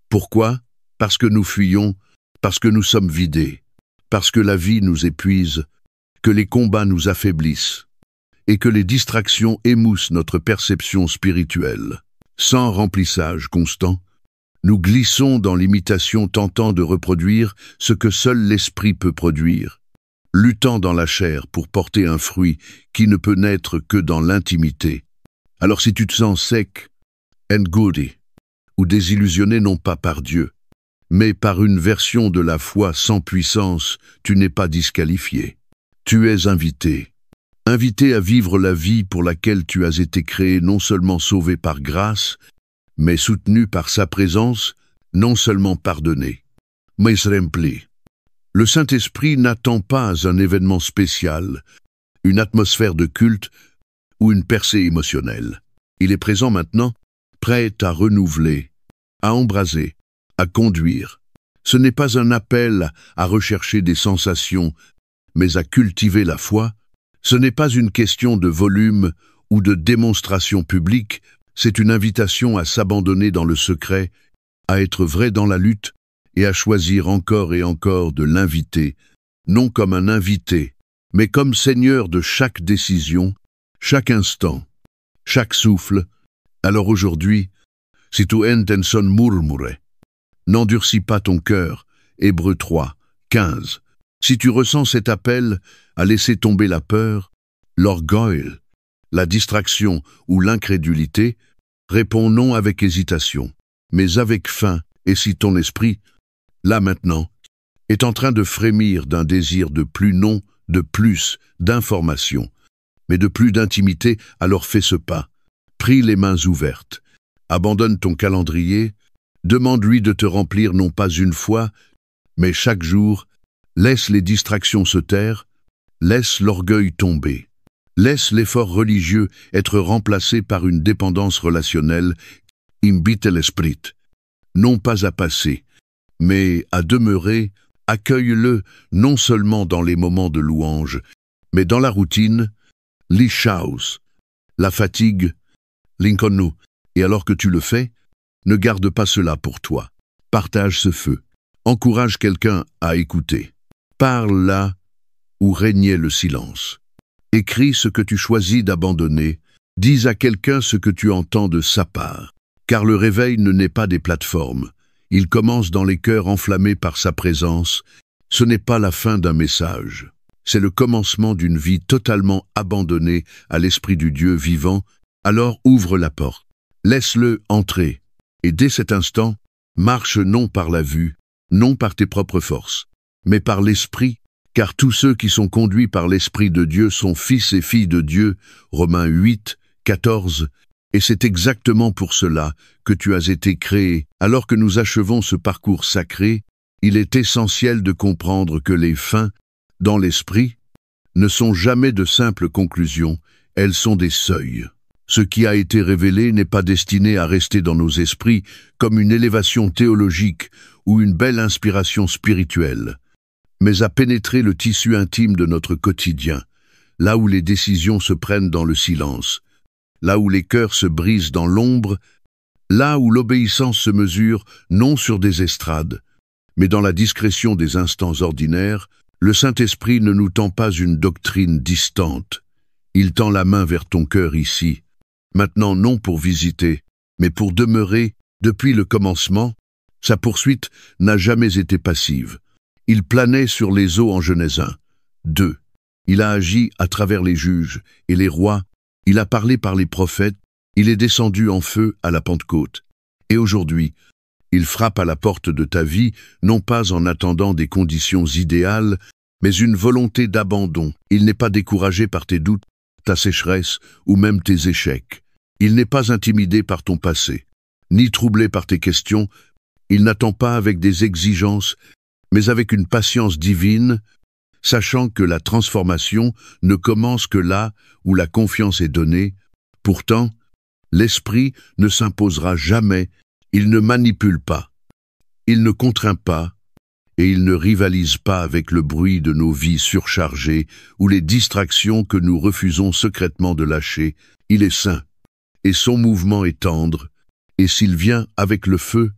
Pourquoi? Parce que nous fuyons, parce que nous sommes vidés, parce que la vie nous épuise, que les combats nous affaiblissent, et que les distractions émoussent notre perception spirituelle. Sans remplissage constant, nous glissons dans l'imitation tentant de reproduire ce que seul l'esprit peut produire, luttant dans la chair pour porter un fruit qui ne peut naître que dans l'intimité. Alors si tu te sens sec, ngoudi, ou désillusionné non pas par Dieu, mais par une version de la foi sans puissance, tu n'es pas disqualifié. Tu es invité. Invité à vivre la vie pour laquelle tu as été créé, non seulement sauvé par grâce, mais soutenu par sa présence, non seulement pardonné, mais rempli. Le Saint-Esprit n'attend pas un événement spécial, une atmosphère de culte ou une percée émotionnelle. Il est présent maintenant, prêt à renouveler, à embraser, à conduire. Ce n'est pas un appel à rechercher des sensations, mais à cultiver la foi. Ce n'est pas une question de volume ou de démonstration publique, c'est une invitation à s'abandonner dans le secret, à être vrai dans la lutte et à choisir encore et encore de l'inviter, non comme un invité, mais comme Seigneur de chaque décision, chaque instant, chaque souffle. Alors aujourd'hui, si tu intenson murmure, n'endurcis pas ton cœur, Hébreux 3, 15. Si tu ressens cet appel à laisser tomber la peur, l'orgueil, la distraction ou l'incrédulité, réponds non avec hésitation, mais avec faim, et si ton esprit, là maintenant, est en train de frémir d'un désir de plus non, de plus d'information, mais de plus d'intimité, alors fais ce pas, prie les mains ouvertes, abandonne ton calendrier, demande-lui de te remplir non pas une fois, mais chaque jour. Laisse les distractions se taire, laisse l'orgueil tomber, laisse l'effort religieux être remplacé par une dépendance relationnelle, invite l'esprit, non pas à passer, mais à demeurer, accueille-le non seulement dans les moments de louange, mais dans la routine, l'ishaus, la fatigue, l'inconnu, et alors que tu le fais, ne garde pas cela pour toi, partage ce feu, encourage quelqu'un à écouter. Parle là où régnait le silence. Écris ce que tu choisis d'abandonner, dis à quelqu'un ce que tu entends de sa part. Car le réveil ne naît pas des plateformes, il commence dans les cœurs enflammés par sa présence. Ce n'est pas la fin d'un message, c'est le commencement d'une vie totalement abandonnée à l'Esprit du Dieu vivant. Alors ouvre la porte, laisse-le entrer, et dès cet instant, marche non par la vue, non par tes propres forces, mais par l'Esprit, car tous ceux qui sont conduits par l'Esprit de Dieu sont fils et filles de Dieu, Romains 8, 14, et c'est exactement pour cela que tu as été créé. Alors que nous achevons ce parcours sacré, il est essentiel de comprendre que les fins, dans l'Esprit, ne sont jamais de simples conclusions, elles sont des seuils. Ce qui a été révélé n'est pas destiné à rester dans nos esprits comme une élévation théologique ou une belle inspiration spirituelle, mais à pénétrer le tissu intime de notre quotidien, là où les décisions se prennent dans le silence, là où les cœurs se brisent dans l'ombre, là où l'obéissance se mesure non sur des estrades, Mais dans la discrétion des instants ordinaires, le Saint-Esprit ne nous tend pas une doctrine distante. Il tend la main vers ton cœur ici, maintenant non pour visiter, mais pour demeurer depuis le commencement. Sa poursuite n'a jamais été passive. Il planait sur les eaux en Genèse 1. 2. Il a agi à travers les juges et les rois, il a parlé par les prophètes, il est descendu en feu à la Pentecôte. Et aujourd'hui, il frappe à la porte de ta vie, non pas en attendant des conditions idéales, mais une volonté d'abandon. Il n'est pas découragé par tes doutes, ta sécheresse ou même tes échecs. Il n'est pas intimidé par ton passé, ni troublé par tes questions. Il n'attend pas avec des exigences, mais avec une patience divine, sachant que la transformation ne commence que là où la confiance est donnée. Pourtant, l'Esprit ne s'imposera jamais, il ne manipule pas, il ne contraint pas, et il ne rivalise pas avec le bruit de nos vies surchargées ou les distractions que nous refusons secrètement de lâcher. Il est saint, et son mouvement est tendre, et s'il vient avec le feu,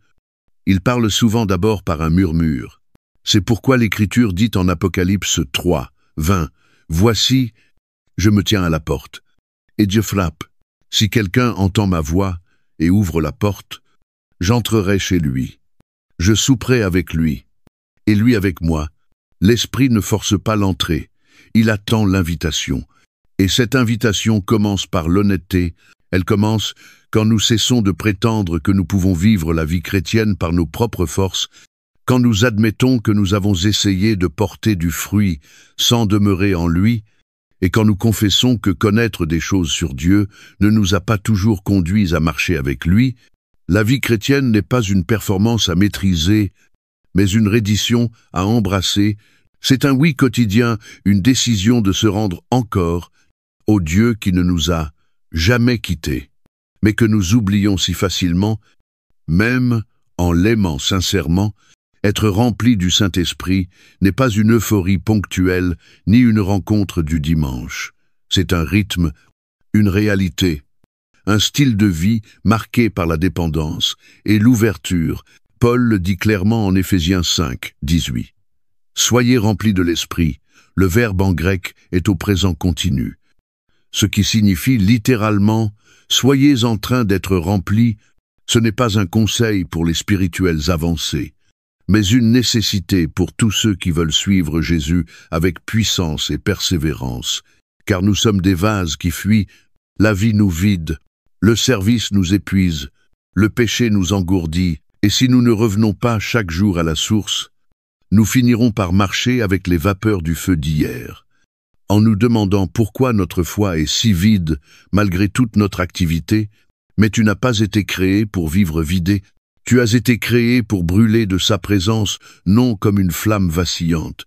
il parle souvent d'abord par un murmure. C'est pourquoi l'Écriture dit en Apocalypse 3, 20, « Voici, je me tiens à la porte, et Dieu frappe. Si quelqu'un entend ma voix et ouvre la porte, j'entrerai chez lui. Je souperai avec lui, et lui avec moi. » L'Esprit ne force pas l'entrée, il attend l'invitation. Et cette invitation commence par l'honnêteté, elle commence quand nous cessons de prétendre que nous pouvons vivre la vie chrétienne par nos propres forces, quand nous admettons que nous avons essayé de porter du fruit sans demeurer en lui, et quand nous confessons que connaître des choses sur Dieu ne nous a pas toujours conduits à marcher avec lui. La vie chrétienne n'est pas une performance à maîtriser, mais une reddition à embrasser. C'est un oui quotidien, une décision de se rendre encore au Dieu qui ne nous a jamais quittés, mais que nous oublions si facilement, même en l'aimant sincèrement. Être rempli du Saint-Esprit n'est pas une euphorie ponctuelle, ni une rencontre du dimanche. C'est un rythme, une réalité, un style de vie marqué par la dépendance et l'ouverture. Paul le dit clairement en Éphésiens 5, 18. Soyez remplis de l'Esprit. Le verbe en grec est au présent continu, ce qui signifie littéralement « soyez en train d'être remplis ». Ce n'est pas un conseil pour les spirituels avancés, mais une nécessité pour tous ceux qui veulent suivre Jésus avec puissance et persévérance, car nous sommes des vases qui fuient, la vie nous vide, le service nous épuise, le péché nous engourdit, et si nous ne revenons pas chaque jour à la source, nous finirons par marcher avec les vapeurs du feu d'hier, en nous demandant pourquoi notre foi est si vide malgré toute notre activité. Mais tu n'as pas été créé pour vivre vidé. Tu as été créé pour brûler de sa présence, non comme une flamme vacillante,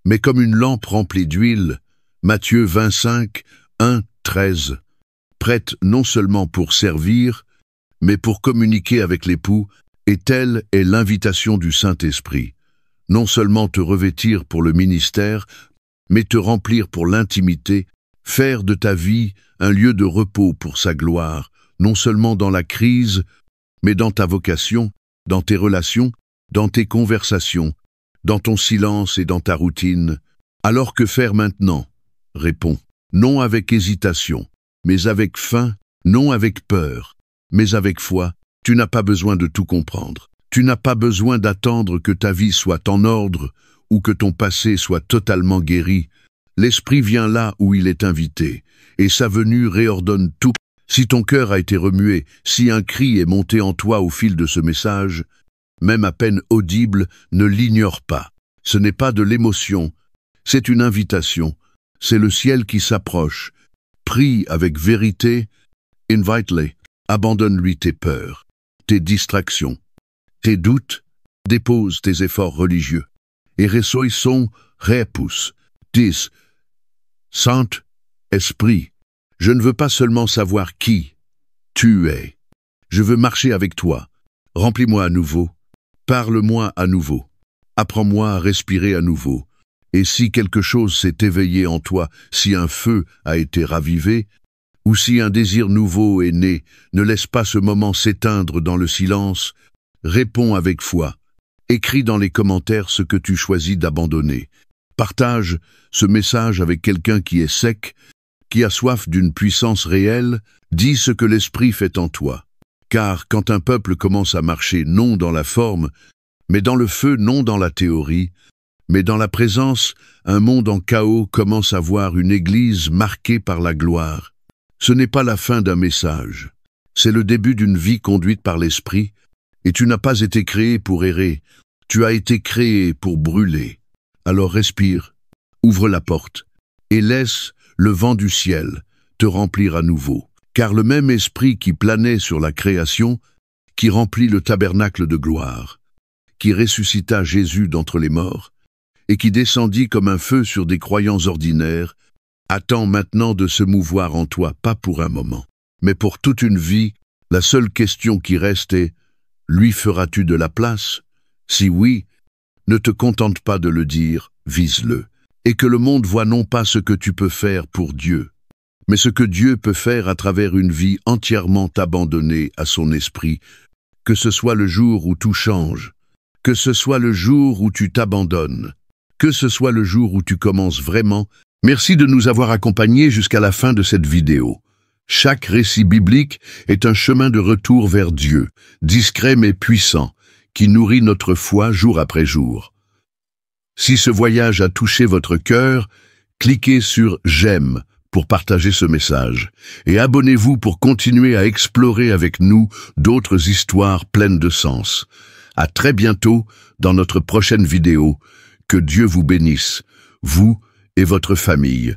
mais comme une lampe remplie d'huile. Matthieu 25, 1, 13. Prête non seulement pour servir, mais pour communiquer avec l'époux, et telle est l'invitation du Saint-Esprit. Non seulement te revêtir pour le ministère, mais te remplir pour l'intimité, faire de ta vie un lieu de repos pour sa gloire, non seulement dans la crise, mais dans ta vocation, dans tes relations, dans tes conversations, dans ton silence et dans ta routine. Alors que faire maintenant? Réponds. Non avec hésitation, mais avec faim, non avec peur, mais avec foi. Tu n'as pas besoin de tout comprendre. Tu n'as pas besoin d'attendre que ta vie soit en ordre ou que ton passé soit totalement guéri. L'Esprit vient là où il est invité, et sa venue réordonne tout. Si ton cœur a été remué, si un cri est monté en toi au fil de ce message, même à peine audible, ne l'ignore pas. Ce n'est pas de l'émotion, c'est une invitation. C'est le ciel qui s'approche. Prie avec vérité, invite-les. Abandonne-lui tes peurs, tes distractions, tes doutes, dépose tes efforts religieux. Et ressoyons repus. 10. Saint-Esprit. Je ne veux pas seulement savoir qui tu es. Je veux marcher avec toi. Remplis-moi à nouveau. Parle-moi à nouveau. Apprends-moi à respirer à nouveau. Et si quelque chose s'est éveillé en toi, si un feu a été ravivé, ou si un désir nouveau est né, ne laisse pas ce moment s'éteindre dans le silence. Réponds avec foi. Écris dans les commentaires ce que tu choisis d'abandonner. Partage ce message avec quelqu'un qui est sec, qui a soif d'une puissance réelle. Dis ce que l'Esprit fait en toi. Car quand un peuple commence à marcher non dans la forme, mais dans le feu, non dans la théorie, mais dans la présence, un monde en chaos commence à voir une église marquée par la gloire. Ce n'est pas la fin d'un message. C'est le début d'une vie conduite par l'Esprit, et tu n'as pas été créé pour errer, tu as été créé pour brûler. Alors respire, ouvre la porte, et laisse le vent du ciel te remplir à nouveau. Car le même Esprit qui planait sur la création, qui remplit le tabernacle de gloire, qui ressuscita Jésus d'entre les morts, et qui descendit comme un feu sur des croyants ordinaires, attend maintenant de se mouvoir en toi, pas pour un moment, mais pour toute une vie. La seule question qui reste est, lui feras-tu de la place? Si oui, ne te contente pas de le dire, vise-le, et que le monde voit non pas ce que tu peux faire pour Dieu, mais ce que Dieu peut faire à travers une vie entièrement abandonnée à son esprit, que ce soit le jour où tout change, que ce soit le jour où tu t'abandonnes, que ce soit le jour où tu commences vraiment. Merci de nous avoir accompagnés jusqu'à la fin de cette vidéo. Chaque récit biblique est un chemin de retour vers Dieu, discret mais puissant, qui nourrit notre foi jour après jour. Si ce voyage a touché votre cœur, cliquez sur « J'aime » pour partager ce message, et abonnez-vous pour continuer à explorer avec nous d'autres histoires pleines de sens. À très bientôt dans notre prochaine vidéo. Que Dieu vous bénisse, vous et votre famille.